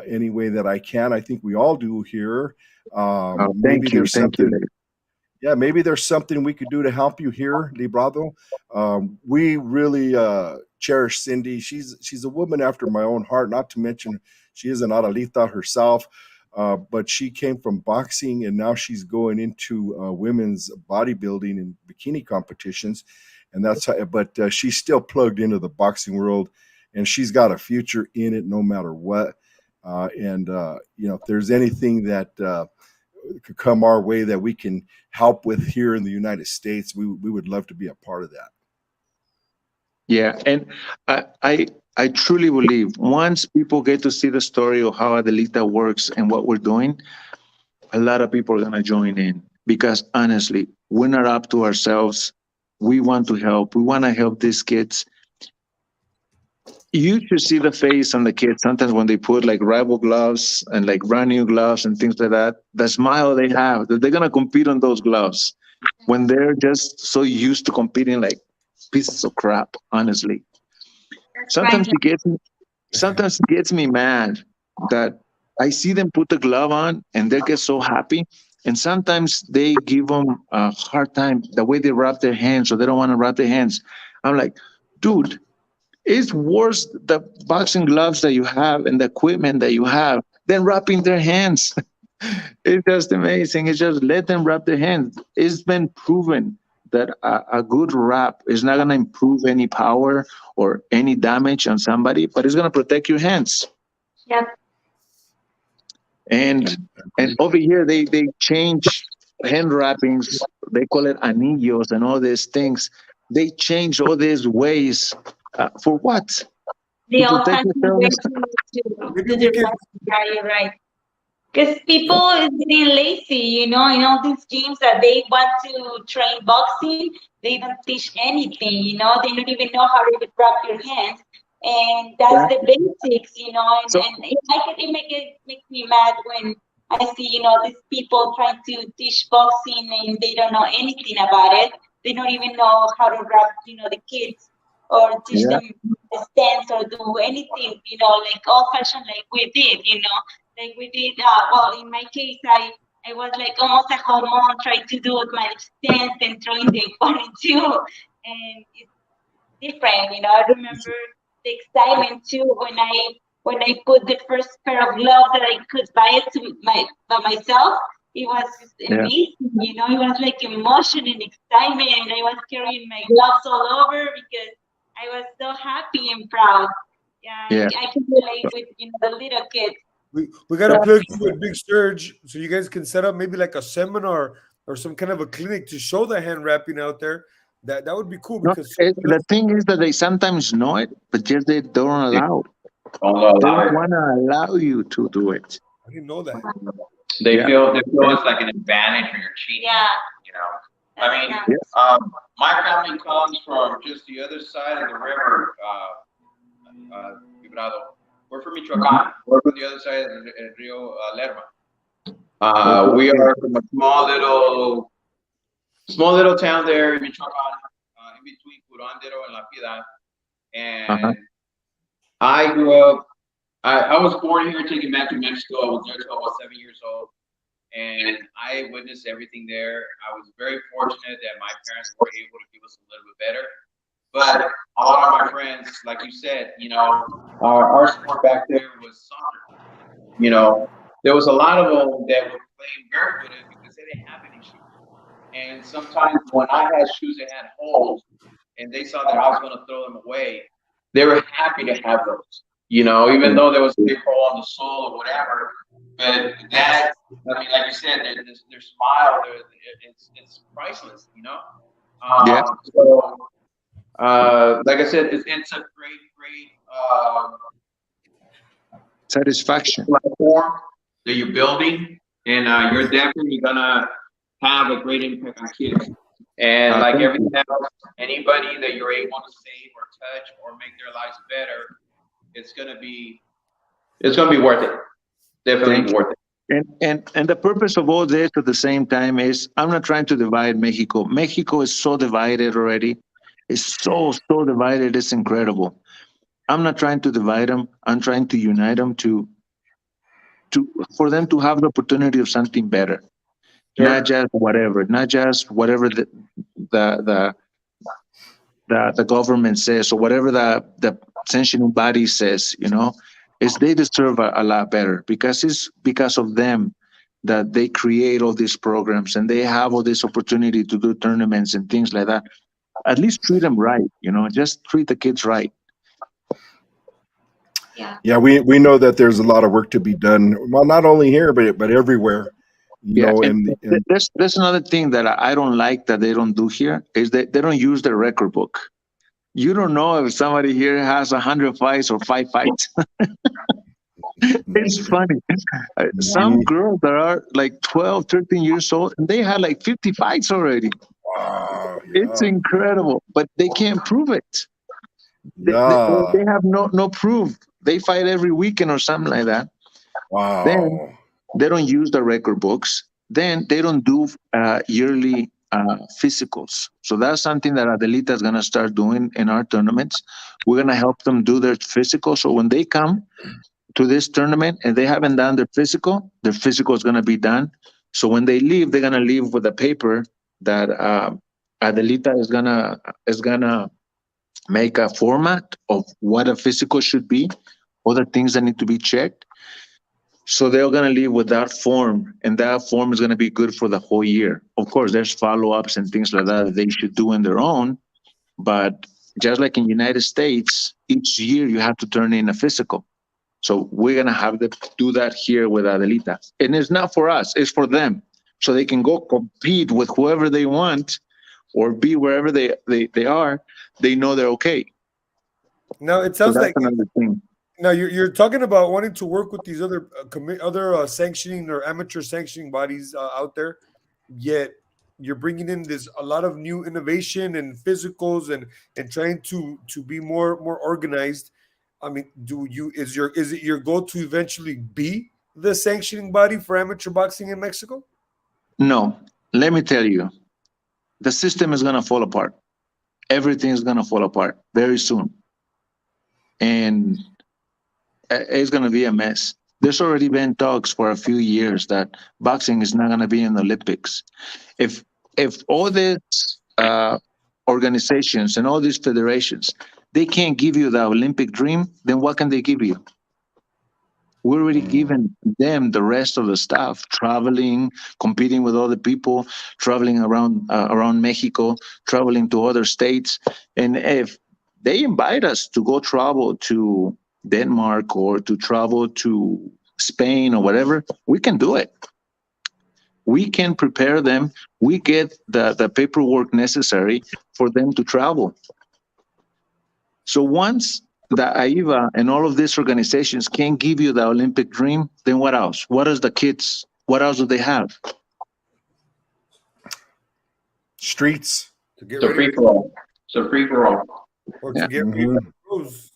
any way that I can. I think we all do here. Maybe there's something. Yeah, maybe there's something we could do to help you here, Librado. We really cherish Cindy. She's a woman after my own heart, not to mention she is an Adelita herself. But she came from boxing, and now she's going into women's bodybuilding and bikini competitions. And that's how, but she's still plugged into the boxing world. and she's got a future in it no matter what. If there's anything that could come our way that we can help with here in the United States, we would love to be a part of that. Yeah, and I truly believe once people get to see the story of how Adelita works and what we're doing, a lot of people are gonna join in, because honestly, we're not up to ourselves. We want to help. We want to help these kids. You should see the face on the kids sometimes when they put like rival gloves and like brand new gloves and things like that. The smile they have that they're gonna compete on those gloves when they're just so used to competing like pieces of crap. Honestly, sometimes it gets me mad that I see them put the glove on and they get so happy. And sometimes they give them a hard time the way they wrap their hands, or they don't want to wrap their hands. I'm like, dude, it's worse the boxing gloves that you have and the equipment that you have than wrapping their hands. It's just amazing. It's just let them wrap their hands. It's been proven that a good wrap is not going to improve any power or any damage on somebody, but it's going to protect your hands. Yep. And over here they change hand wrappings. They call it anillos and all these things. They change all these ways for what? They To all protect find a way themselves. to do the right. Yeah, you're right. Because people is getting lazy, in all these gyms that they want to train boxing, they don't teach anything, they don't even know how to wrap your hands. And that's the basics, So and it makes me mad when I see, these people trying to teach boxing and they don't know anything about it. They don't even know how to wrap, the kids, or teach yeah, them the stance or do anything, like old fashioned like we did, like we did. Well, in my case, I was like almost a hormone trying to do my stance and throwing the 1 and 2, and it's different. I remember the excitement too when I put the first pair of gloves that I could buy it by myself. It was just yeah, amazing. It was like emotion and excitement, and I was carrying my gloves all over because I was so happy and proud. Yeah, yeah. I can relate with the little kids. We got to plug you with Big Surge so you guys can set up maybe like a seminar or some kind of a clinic to show the hand wrapping out there. That would be cool No, because the thing is that they sometimes know it, but just they don't allow. Don't They allow don't it. want to allow you to do it. I didn't know that. They Yeah. feel it's like an advantage when you're cheating. Yeah. You know, I mean, Yes. my family comes from just the other side of the river, Librado. We're from Michoacan. We're from the other side of the Rio Lerma. We are from a small little town there in Michoacan, in between Curandero and La Piedad. And I grew up. I was born here, taken back to Mexico. I was there till I was 7 years old, and I witnessed everything there. I was very fortunate that my parents were able to give us a little bit better. But a lot of my friends, like you said, our sport back there was soccer. There was a lot of them that were playing barefooted because they didn't have any shoes. And sometimes when I had shoes that had holes, and they saw that I was going to throw them away, they were happy to have those. Even though there was a big hole on the sole or whatever. But that, I mean, like you said, their smile, it's priceless. Yeah. So, like I said, it's a great Satisfaction. platform that you're building, and you're definitely gonna have a great impact on kids. And like Thank you. everything else, anybody that you're able to save or touch or make their lives better, it's gonna be worth it. Definitely Thank you. worth it. And the purpose of all this at the same time is I'm not trying to divide Mexico. Mexico is so divided already. It's so divided. It's incredible. I'm not trying to divide them. I'm trying to unite them for them to have the opportunity of something better. Not just whatever the the government says, or whatever the sanctioning body says, is they deserve a lot better, because it's because of them that they create all these programs and they have all this opportunity to do tournaments and things like that. At least treat them right, just treat the kids right. Yeah, we know that there's a lot of work to be done. Well, not only here, but everywhere. You Yeah, know, and and there's another thing that I don't like that they don't do here is that they don't use the record book. You don't know if somebody here has 100 fights or 5 fights. It's funny. Some girls that are like 12, 13 years old, and they had like 50 fights already. wow, It's yeah, incredible, but they can't prove it. yeah, They have no proof. They fight every weekend or something like that. Then wow. they don't use the record books. Then they don't do yearly physicals. So that's something that Adelita is going to start doing in our tournaments. We're going to help them do their physical. So when they come to this tournament and they haven't done their physical is going to be done. So when they leave, they're going to leave with a paper that Adelita is gonna make a format of what a physical should be, all the things that need to be checked. So they're going to leave with that form, and that form is going to be good for the whole year. Of course, there's follow-ups and things like that they should do on their own, but just like in the United States, each year you have to turn in a physical. So we're going to have them do that here with Adelita. And it's not for us, it's for them. So they can go compete with whoever they want or be wherever they are. They know they're okay. Now it So sounds that's like another thing. now you're talking about wanting to work with these other sanctioning or amateur sanctioning bodies out there, yet you're bringing in this a lot of new innovation and physicals and trying to be more organized. I mean, is it your goal to eventually be the sanctioning body for amateur boxing in Mexico? No, let me tell you, the system is going to fall apart. Everything is going to fall apart very soon. And it's going to be a mess. There's already been talks for a few years that boxing is not going to be in the Olympics. If all these organizations and all these federations, they can't give you the Olympic dream, then what can they give you? We're already given them the rest of the stuff, traveling, competing with other people, traveling around Mexico, traveling to other states. And if they invite us to go travel to Denmark or to travel to Spain or whatever, we can do it. We can prepare them. We get the paperwork necessary for them to travel. So once the AIVA and all of these organizations can't give you the Olympic dream, then what else? What else do they have? Streets. To get So ready free for all. So free for all. or Yeah. to get ready for the pros.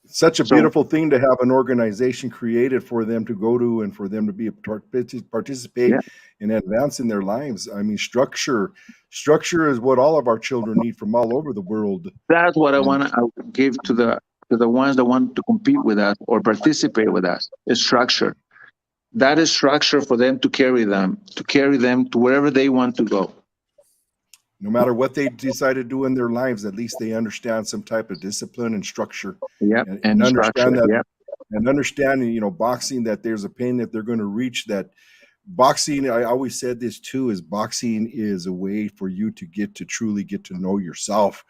Such a So- beautiful thing to have an organization created for them to go to and for them to be participate Yeah. and advance in their lives. I mean, structure is what all of our children need from all over the world. That's what I want to give to the ones that want to compete with us or participate with us, is structure. That is structure for them to carry them to wherever they want to go. No matter what they decide to do in their lives, at least they understand some type of discipline and structure. Yeah, And understand structure. that, Yeah, and understanding, boxing, that there's a pain that they're going to reach. That boxing, I always said this too, is boxing is a way for you to truly get to know yourself,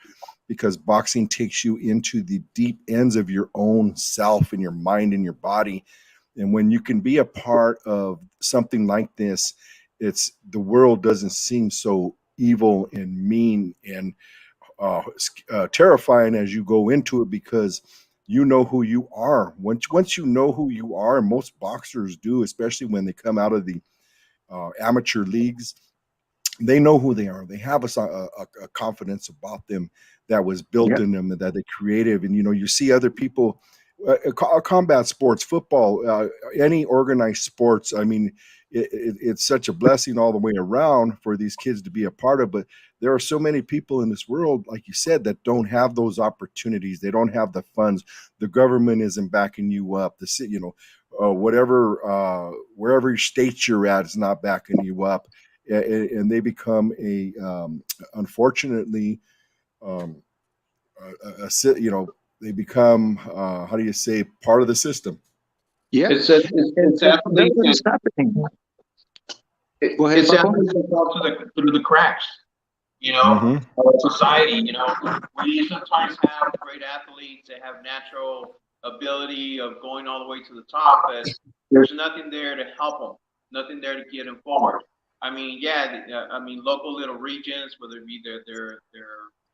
because boxing takes you into the deep ends of your own self and your mind and your body. And when you can be a part of something like this, the world doesn't seem so evil and mean and terrifying as you go into it, because you know who you are. Once you know who you are, and most boxers do, especially when they come out of the amateur leagues, they know who they are. They have a confidence about them that was built in them, and that they're creative. And you see other people, combat sports, football, any organized sports. I mean, it's such a blessing all the way around for these kids to be a part of. But there are so many people in this world, like you said, that don't have those opportunities. They don't have the funds. The government isn't backing you up. The city, wherever state you're at is not backing you up, and they become unfortunately, they become, how do you say, part of the system. yeah. It's That's athletes what is that happening. Go ahead, it's Paco. athletes that fall through the cracks. Mhm. Of society. We sometimes have great athletes that have natural ability of going all the way to the top, but there's nothing there to help them, nothing there to get them forward. I mean, yeah, I mean, local little regions, whether it be their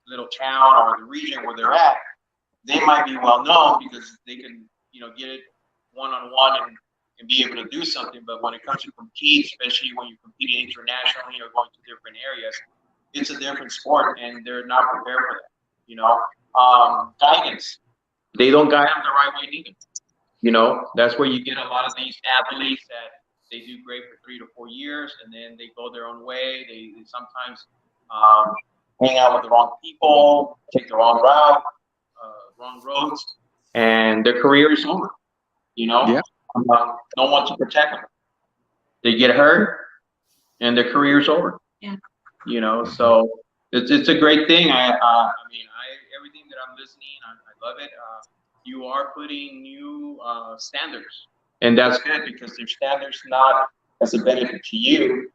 little town or the region where they're at, they might be well known because they can, get it one-on-one and be able to do something. But when it comes to compete, especially when you're competing internationally or going to different areas, it's a different sport, and they're not prepared for that. Guidance, they don't guide them the right way neither. That's where you get a lot of these athletes that they do great for 3 to 4 years, and then they go their own way. They sometimes hang out with the wrong people, take the wrong route, wrong roads, and their career is over. Yeah. No one to protect them. They get hurt, and their career is over. Yeah. So it's a great thing. I mean, everything that I'm listening, I love it. You are putting new standards, and that's good because their standards not as a benefit to you,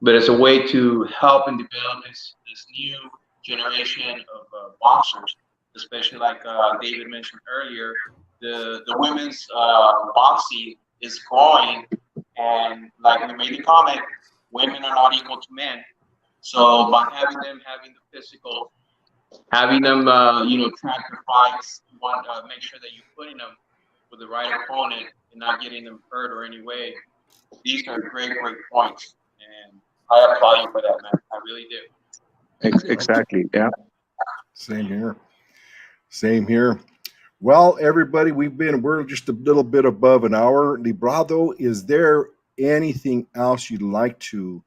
but as a way to help and develop this new generation of boxers, especially like David mentioned earlier. The women's boxing is growing, and like we made the comment, women are not equal to men. So by having them having the physical, having them track their fights, you want to make sure that you're putting them with the right opponent and not getting them hurt or any way. These are great points, and I applaud you for that, man. I really do. Exactly. Yeah. Same here. Same here. Well, everybody, we're just a little bit above an hour. Librado, is there anything else you'd like to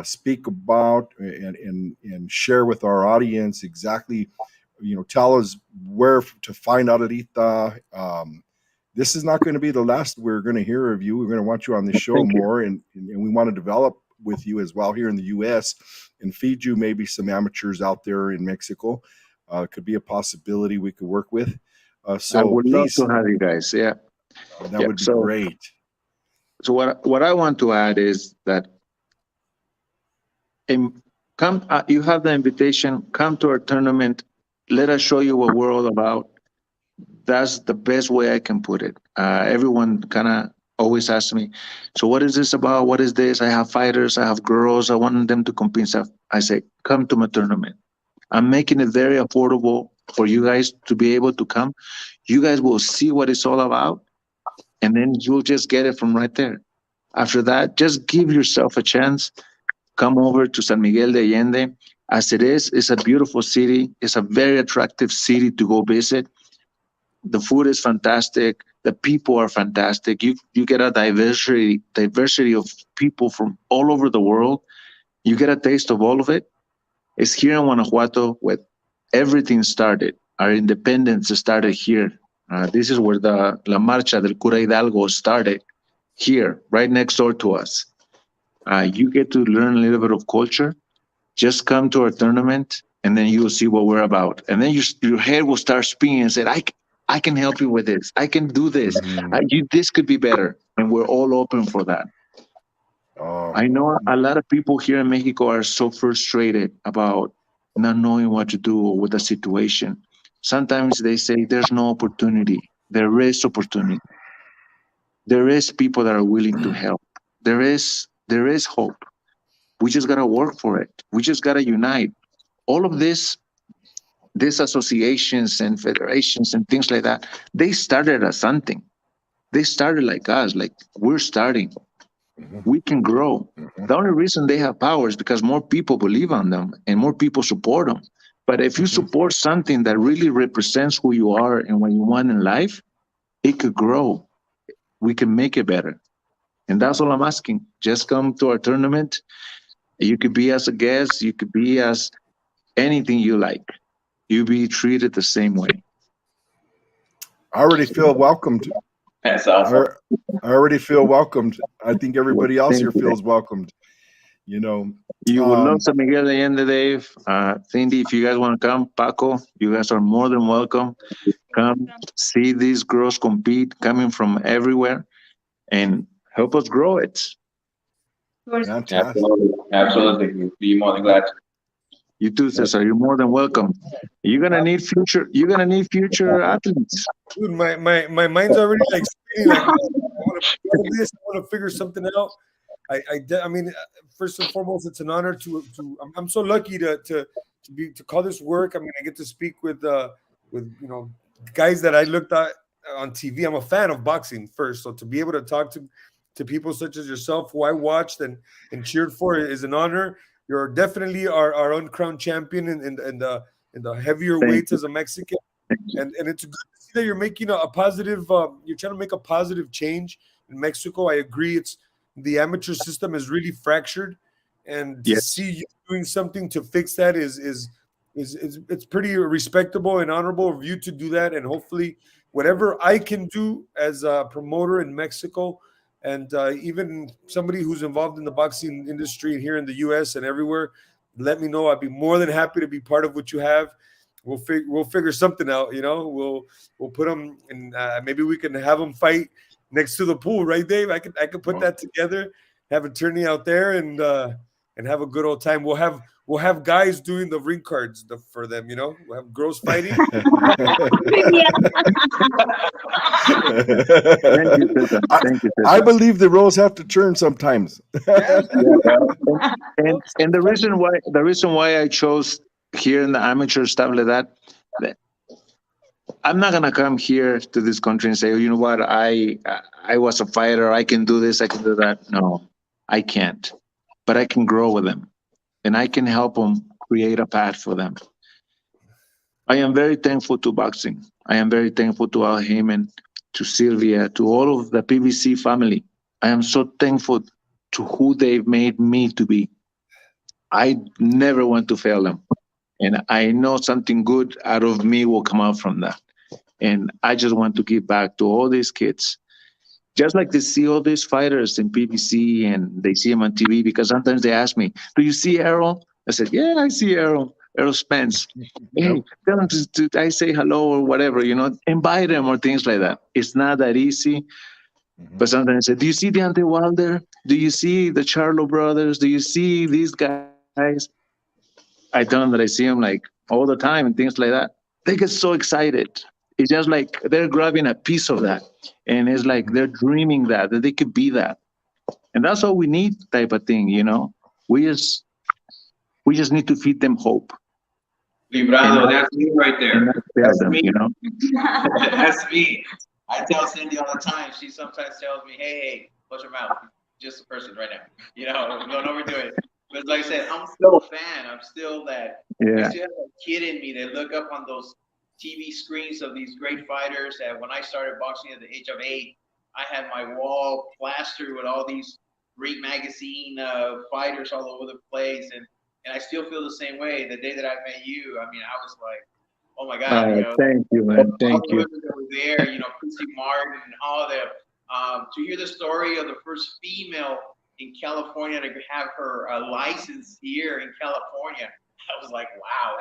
speak about and share with our audience? Exactly, tell us where to find Adelita. This is not going to be the last we're going to hear of you. We're going to want you on the show more, and we want to develop with you as well here in the U.S. and feed you maybe some amateurs out there in Mexico. Could be a possibility we could work with. So I would please, love to have you guys. Yeah. That would be great. So what I want to add is that come. You have the invitation. Come to our tournament. Let us show you what we're all about. That's the best way I can put it. Everyone kind of always asks me, so what is this about? What is this? I have fighters. I have girls. I want them to compete. Stuff. I say, come to my tournament. I'm making it very affordable for you guys to be able to come. You guys will see what it's all about, and then you'll just get it from right there. After that, just give yourself a chance. Come over to San Miguel de Allende. As it is, it's a beautiful city. It's a very attractive city to go visit. The food is fantastic. The people are fantastic. You get a diversity of people from all over the world. You get a taste of all of it. It's here in Guanajuato where everything started. Our independence started here. This is where the La Marcha del Cura Hidalgo started, here, right next door to us. You get to learn a little bit of culture. Just come to our tournament, and then you'll see what we're about. And then your head will start spinning and say, I can help you with this. I can do this. This could be better. And we're all open for that. I know a lot of people here in Mexico are so frustrated about not knowing what to do with the situation. Sometimes they say there's no opportunity. There is opportunity. There is people that are willing to help. There is hope. We just got to work for it. We just got to unite. All of these associations and federations and things like that, they started as something. They started like us, like we're starting. We can grow. The only reason they have power is because more people believe on them and more people support them. But if you support something that really represents who you are and what you want in life, it could grow. We can make it better. And that's all I'm asking. Just come to our tournament. You could be as a guest. You could be as anything you like. You'll be treated the same way. I already feel welcomed. That's awesome. I already feel welcomed. I think everybody else here feels welcomed. You would love San Miguel de Allende, Dave. Cindy, if you guys want to come, Paco, you guys are more than welcome. Come see these girls compete, coming from everywhere, and help us grow it. Fantastic. Absolutely. We'd be more than glad to. You too, Cesar. You're more than welcome. You're gonna need future. You're gonna need future athletes. Dude, my mind's already like spinning. Like, man, I want to build this. I want to figure something out. I mean, first and foremost, it's an honor to. I'm so lucky to call this work. I mean, I get to speak with guys that I looked at on TV. I'm a fan of boxing first, so to be able to talk to people such as yourself, who I watched and cheered for, is an honor. You're definitely our uncrowned champion in the heavier weights as a Mexican, and it's good to see that you're making a positive. You're trying to make a positive change in Mexico. I agree. It's the amateur system is really fractured, and to see you doing something to fix that is it's pretty respectable and honorable of you to do that. And hopefully, whatever I can do as a promoter in Mexico, and even somebody who's involved in the boxing industry here in the U.S. and everywhere, let me know. I'd be more than happy to be part of what you have. We'll figure something out. We'll put them in. Maybe we can have them fight next to the pool, right, Dave? I could put that together, have a tourney out there, and have a good old time. We'll have guys doing the ring cards for them. We'll have girls fighting. Thank you, Cesar. Thank you, Cesar. I believe the roles have to turn sometimes. And the reason why I chose here in the amateur stuff like that, I'm not gonna come here to this country and say, oh, you know what, I was a fighter, I can do this, I can do that. No, I can't. But I can grow with them, and I can help them create a path for them. I am very thankful to boxing. I am very thankful to Al Heyman, to Sylvia, to all of the PBC family. I am so thankful to who they've made me to be. I never want to fail them. And I know something good out of me will come out from that. And I just want to give back to all these kids. Just like they see all these fighters in PBC and they see them on TV, because sometimes they ask me, do you see Errol? I said, yeah, I see Errol Spence. Hey, tell him I say hello or whatever, invite them or things like that. It's not that easy. Mm-hmm. But sometimes I say, do you see Deontay Wilder? Do you see the Charlo brothers? Do you see these guys? I tell them that I see them like all the time and things like that. They get so excited. It's just like they're grabbing a piece of that. And it's like they're dreaming that they could be that. And that's all we need, type of thing, We just need to feed them hope. Librado, that's me right there. That's them, me. That's me. I tell Cindy all the time. She sometimes tells me, hey, close your mouth. Just a person right now. Don't overdo it. But like I said, I'm still a fan. I'm still that. I still have a kid in me that look up on those TV screens of these great fighters. And when I started boxing at the age of 8, I had my wall plastered with all these great magazine fighters all over the place. And I still feel the same way. The day that I met you, I mean, I was like, oh my God. Thank you, man. Thank you. That were there, Chrissy Martin and all of them. To hear the story of the first female in California to have her license here in California, I was like, wow,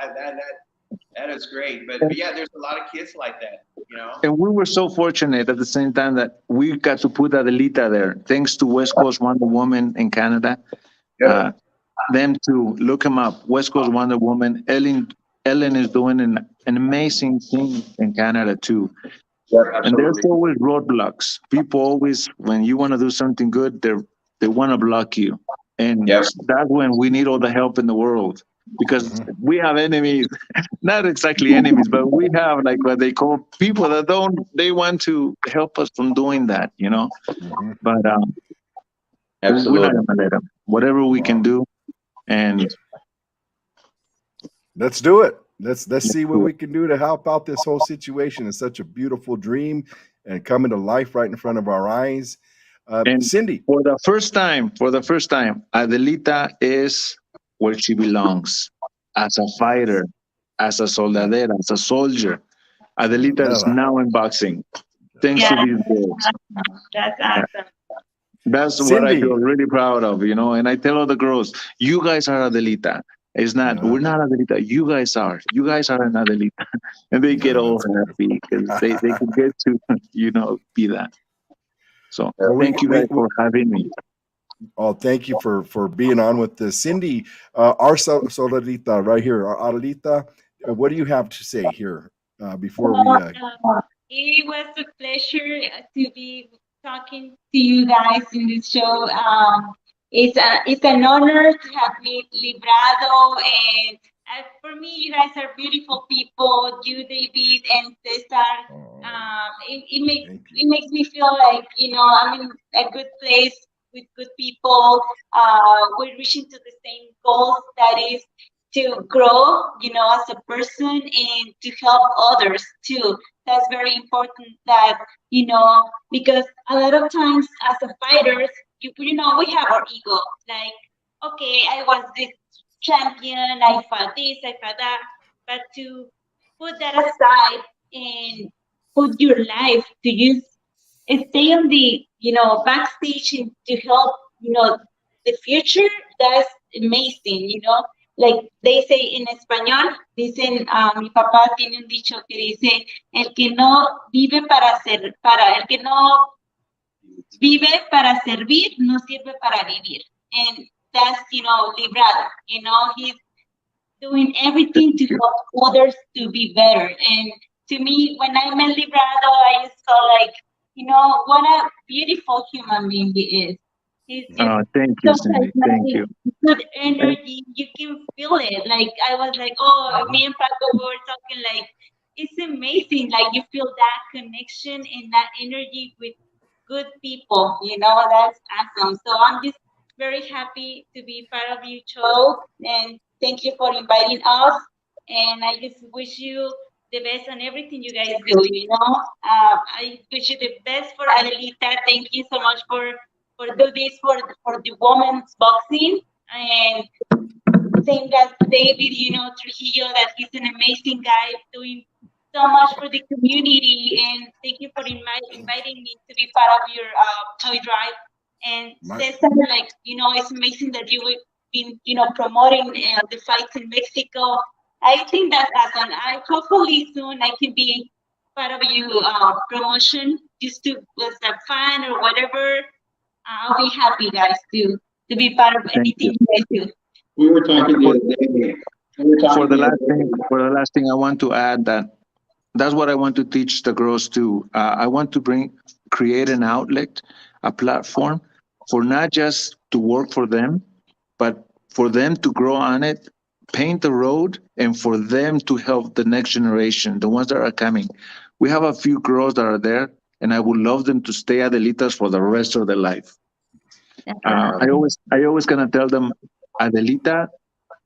that is great. But yeah, there's a lot of kids like that, And we were so fortunate at the same time that we got to put Adelita there, thanks to West Coast Wonder Woman in Canada. Yeah. Them to look him up. West Coast Wonder Woman. Ellen is doing an amazing thing in Canada too. Yeah, and there's always roadblocks. People always, when you want to do something good, they want to block you. And that's when we need all the help in the world, because we have enemies, not exactly enemies, but we have like what they call people that they want to help us from doing that, But absolutely. we're not going to let them. Whatever we can do. And let's do it. Let's see what we can do to help out this whole situation. It's such a beautiful dream and coming to life right in front of our eyes. And Cindy, for the first time, Adelita is where she belongs, as a fighter, as a soldadera, as a soldier. Adelita is now in boxing. Thanks to these girls. That's awesome. That's Cindy. What I feel really proud of, And I tell all the girls, you guys are Adelita. It's not, we're not Adelita. You guys are. You guys are an Adelita. And they get all happy because they can get to, be that. So thank you guys for having me. Oh, thank you for being on with this, Cindy. Our Solarita right here, our Adelita. What do you have to say here before we? It was a pleasure to be talking to you guys in this show. It's an honor to have met Librado, and for me, you guys are beautiful people. You, David, and Cesar. Oh, It thank you. makes me feel like I'm in a good place with good people. We're reaching to the same goals. That is to grow, as a person and to help others too. That's very important that, because a lot of times as a fighters, we have our ego. Like, okay, I was this champion, I fought this, I fought that. But to put that aside and put your life to use and stay on the, backstage and to help, the future, that's amazing. Like they say in español, dicen, mi papá tiene un dicho que dice, el que no vive el que no vive para servir, no sirve para vivir. And that's, Librado, he's doing everything to help others to be better. And to me, when I met Librado, I just felt like, what a beautiful human being he is. He's just Thank so you, Cindy. Thank charismatic, you. good And energy. You can feel it. Like I was like, oh, me and Paco were talking like it's amazing. Like you feel that connection and that energy with good people. That's awesome. So I'm just very happy to be part of your show, and thank you for inviting us. And I just wish you the best on everything you guys do. I wish you the best for Adelita. Thank you so much for do this for the women's boxing. And same as David, Trujillo, that he's an amazing guy doing so much for the community. And thank you for inviting me to be part of your toy drive. And My, Cesar, like, it's amazing that you've been, promoting the fights in Mexico. I think that's awesome. Hopefully soon I can be part of your promotion just to as a fan or whatever. I'll be happy, guys, to be part of thank you. anything you guys do. We were talking the other day. We were For talking the the other last thing, day. for the last thing, I want to add that that's what I want to teach the girls too. I want to create an outlet, a platform for not just to work for them, but for them to grow on it, paint the road, and for them to help the next generation, the ones that are coming. We have a few girls that are there, and I would love them to stay Adelitas for the rest of their life. I always gonna tell them, Adelita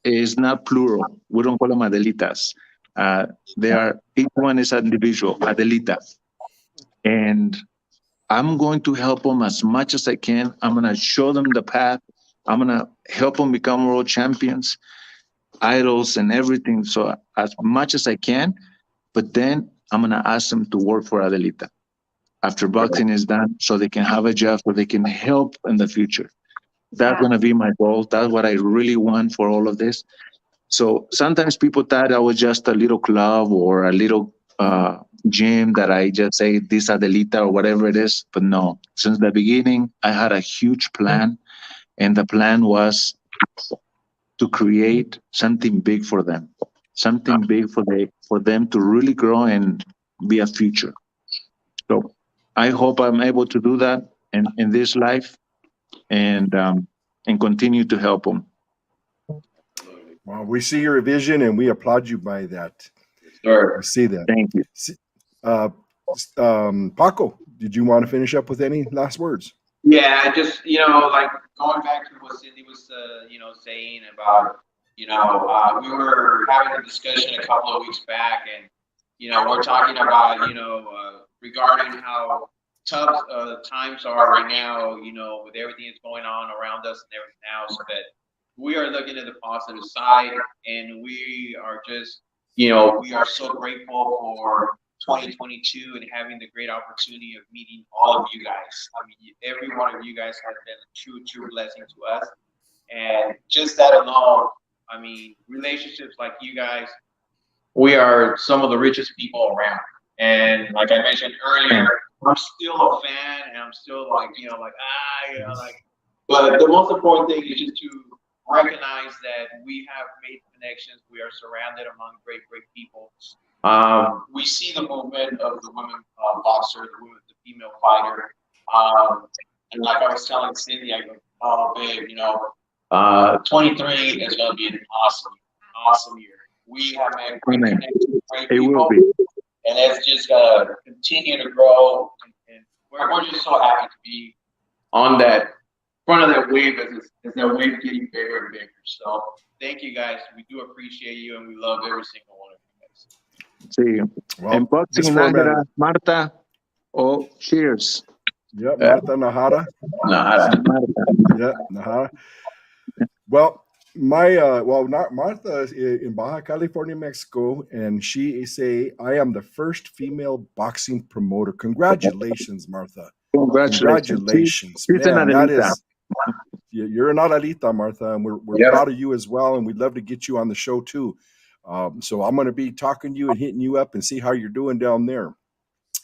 is not plural. We don't call them Adelitas. Uh, they are each one is an individual, Adelita, and I'm going to help them as much as I can. I'm gonna show them the path. I'm gonna help them become world champions, idols, and everything. So as much as I can, but then I'm gonna ask them to work for Adelita after boxing is done, so they can have a job, so they can help in the future. That's gonna be my goal. That's what I really want for all of this. So sometimes people thought I was just a little club or a little gym that I just say this Adelita or whatever it is. But no, since the beginning, I had a huge plan, and the plan was to create something big for them, something big for them to really grow and be a future. So I hope I'm able to do that in this life, and continue to help them. well, we see your vision and we applaud you by that. Sure. We see that. Thank you. Uh, Paco, did you want to finish up with any last words? Yeah, just like going back to what Cindy was, saying about, we were having a discussion a couple of weeks back, and we're talking about, regarding how tough times are right now, with everything that's going on around us and everything else. But we are looking at the positive side, and we are just, we are so grateful for 2022 and having the great opportunity of meeting all of you guys. I mean, every one of you guys has been a true blessing to us. And just that alone, I mean, relationships like you guys, we are some of the richest people around. And like I mentioned earlier, I'm still a fan, and I'm still like, like But the most important thing is just to recognize that we have made connections. We are surrounded among great, great people. We see the movement of the women boxer, the female fighter. And like I was telling Cindy, I go, oh, babe, 23 is going to be an awesome year. We have made great connections with great It will people. be. And it's just going to continue to grow. And we're just so happy to be on that front of that wave as that wave getting bigger and bigger. So thank you guys. We do appreciate you and we love every single one of you guys. Sí. Well, En this boxing, format Nájera, is- Marta, or cheers. Yeah, Marta Nahara. Yeah, Nahara. Well, not Martha is in Baja California, Mexico, and she is I am the first female boxing promoter. Congratulations, Martha. Congratulations, She's an man. That Adelita. is, you're an Adelita, Martha, and we're Yeah. proud of you as well, and we'd love to get you on the show too. So I'm going to be talking to you and hitting you up and see how you're doing down there.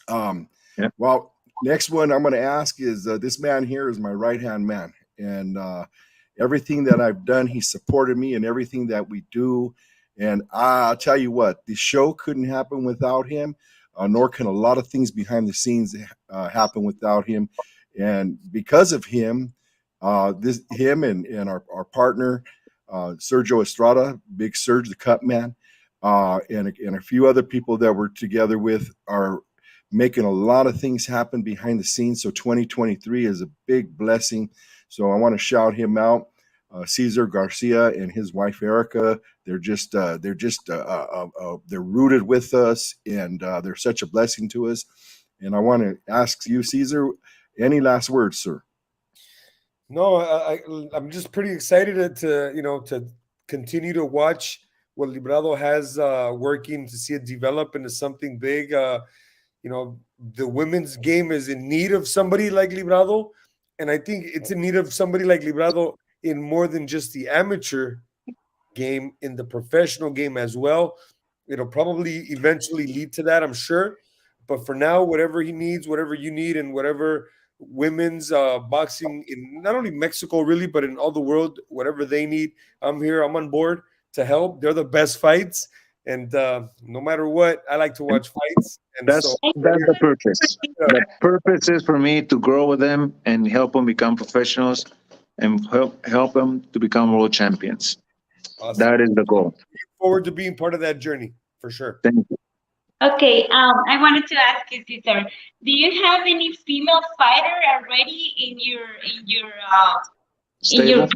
Yeah. Well, next one I'm going to ask is this man here is my right-hand man, and everything that I've done, he supported me in everything that we do. And I'll tell you what, the show couldn't happen without him, nor can a lot of things behind the scenes happen without him. And because of him, him and our partner, Sergio Estrada, Big Serge, the Cup Man, and a few other people that we're together with are making a lot of things happen behind the scenes. So 2023 is a big blessing. So I want to shout him out. Cesar Garcia and his wife Erica, they're rooted with us, and they're such a blessing to us. And I want to ask you, Cesar, any last words, sir? No, I'm just pretty excited to continue to watch what Librado has working, to see it develop into something big. The women's game is in need of somebody like Librado, and I think it's in need of somebody like Librado in more than just the amateur game, in the professional game as well. It'll probably eventually lead to that, I'm sure. But for now, whatever he needs, whatever you need, and whatever women's boxing in not only Mexico really, but in all the world, whatever they need, I'm here. I'm on board to help. They're the best fights, and no matter what, I like to watch fights. And That's the purpose. The purpose is for me to grow with them and help them become professionals and help them to become world champions. Awesome. That is the goal. Look forward to being part of that journey for sure. Thank you. Okay, I wanted to ask you, Cesar, do you have any female fighter already in your Stable?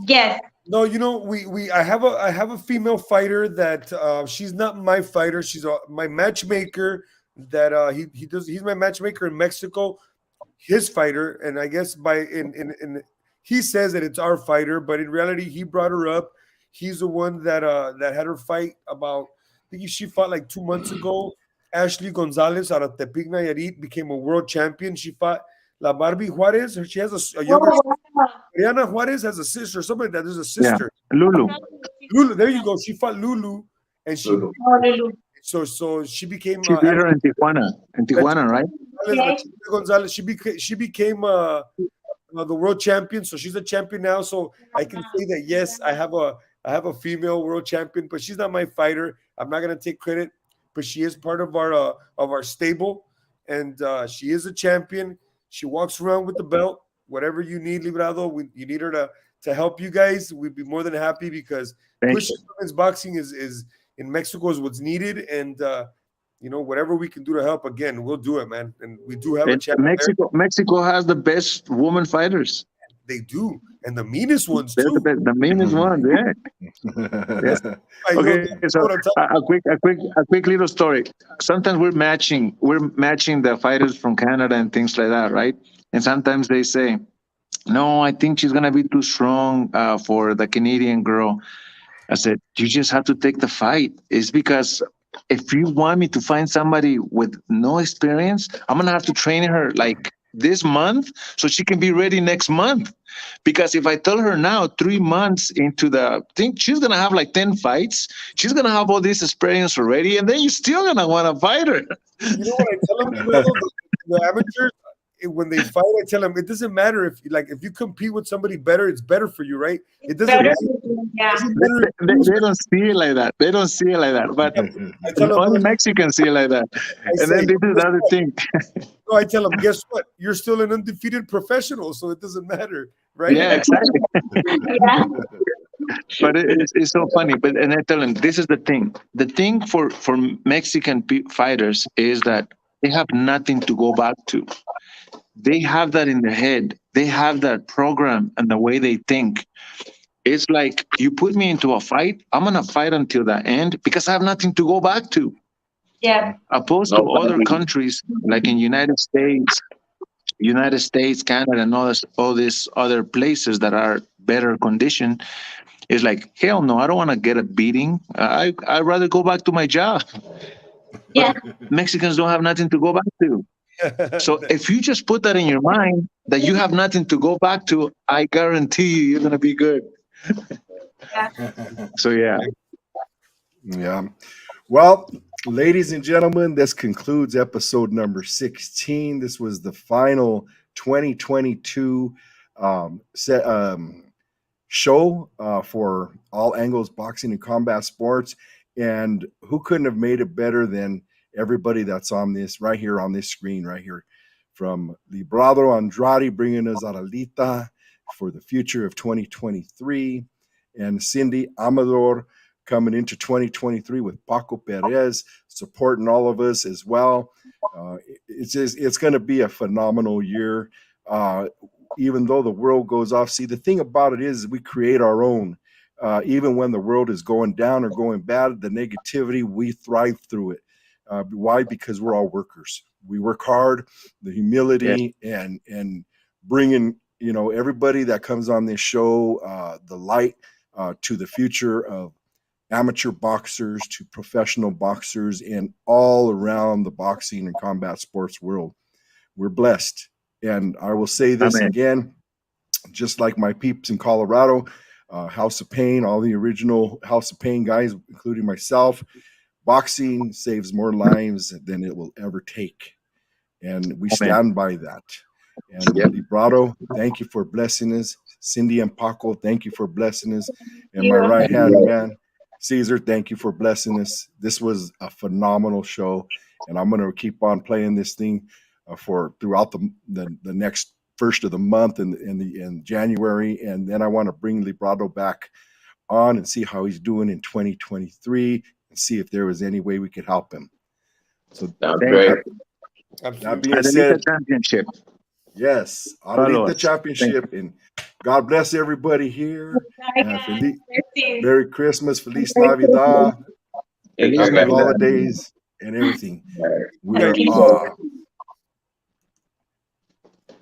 yes? No, I have a female fighter that she's not my fighter. She's my matchmaker. That he's my matchmaker in Mexico. His fighter, and I guess he says that it's our fighter, but in reality, he brought her up. He's the one that had her fight about. I think she fought like 2 months ago. Ashley Gonzalez out of Tepic Nayarit became a world champion. She fought La Barbie Juarez. She has a younger sister. Mariana Juarez has a sister. Somebody that is a sister. Yeah. Lulu. There you go. She fought Lulu, and she. Lulu. So she became. She beat her in Tijuana. In Tijuana, right? Gonzalez. She became the world champion. So she's a champion now. So I can say that yes, I have a female world champion, but she's not my fighter. I'm not gonna take credit, but she is part of our stable, and she is a champion. She walks around with the belt. Whatever you need, Librado, you need her to help you guys. We'd be more than happy, because pushing women's boxing is in Mexico is what's needed, and whatever we can do to help, again, we'll do it, man. And we do have a champion. Mexico has the best women fighters. They do, and the meanest ones They're too. the meanest ones, yeah. Yes. Okay, so a quick little story. Sometimes we're matching the fighters from Canada and things like that, right? And sometimes they say, "No, I think she's gonna be too strong for the Canadian girl." I said, "You just have to take the fight." It's because if you want me to find somebody with no experience, I'm gonna have to train her like this month so she can be ready next month. Because if I tell her now, 3 months into the thing, she's gonna have like 10 fights. She's gonna have all this experience already, and then you're still gonna want to fight her. You know what I tell them? The amateurs, when they fight, I tell them it doesn't matter if you compete with somebody better, it's better for you, right? It doesn't Better, matter. yeah. They don't see it like that. They don't see it like that. But I tell them, only Mexicans see it like that. And say, then they do the other thing. no, I tell them, guess what? You're still an undefeated professional, so it doesn't matter, right? Yeah, exactly. Yeah. But it's so funny. But and I tell them this is the thing. The thing for Mexican fighters is that they have nothing to go back to. They have that in their head. They have that program and the way they think. It's like you put me into a fight, I'm gonna fight until the end because I have nothing to go back to. Yeah. Opposed to other countries like in United States, Canada, and all these other places that are better conditioned. It's like hell no, I don't want to get a beating. I'd rather go back to my job. Yeah. But Mexicans don't have nothing to go back to. So if you just put that in your mind that you have nothing to go back to, I guarantee you're gonna be good. So yeah. Yeah. Well, ladies and gentlemen, this concludes episode number 16. This was the final 2022 show for All Angles Boxing and Combat Sports. And who couldn't have made it better than everybody that's on this right here on this screen right here, from Librado Andrade bringing us Adelita for the future of 2023, and Cindy Amador coming into 2023 with Paco Perez supporting all of us as well. It's going to be a phenomenal year. Even though the world goes off, see, the thing about it is we create our own. Even when the world is going down or going bad, the negativity, we thrive through it. Why? Because we're all workers. We work hard. The humility and bringing everybody that comes on this show, the light to the future of amateur boxers to professional boxers and all around the boxing and combat sports world. We're blessed. And I will say this again, just like my peeps in Colorado, House of Pain, all the original House of Pain guys, including myself, boxing saves more lives than it will ever take. And we stand by that. And Librado, thank you for blessing us. Cindy and Paco, thank you for blessing us. And my right hand man, Caesar, thank you for blessing us. This was a phenomenal show. And I'm going to keep on playing this thing for throughout the next first of the month in January. And then I want to bring Librado back on and see how he's doing in 2023 and see if there was any way we could help him. So that being said, championship. Yes, Adelita Championship, and God bless everybody here. Merry Christmas, Feliz Navidad, Happy holidays, and everything. We are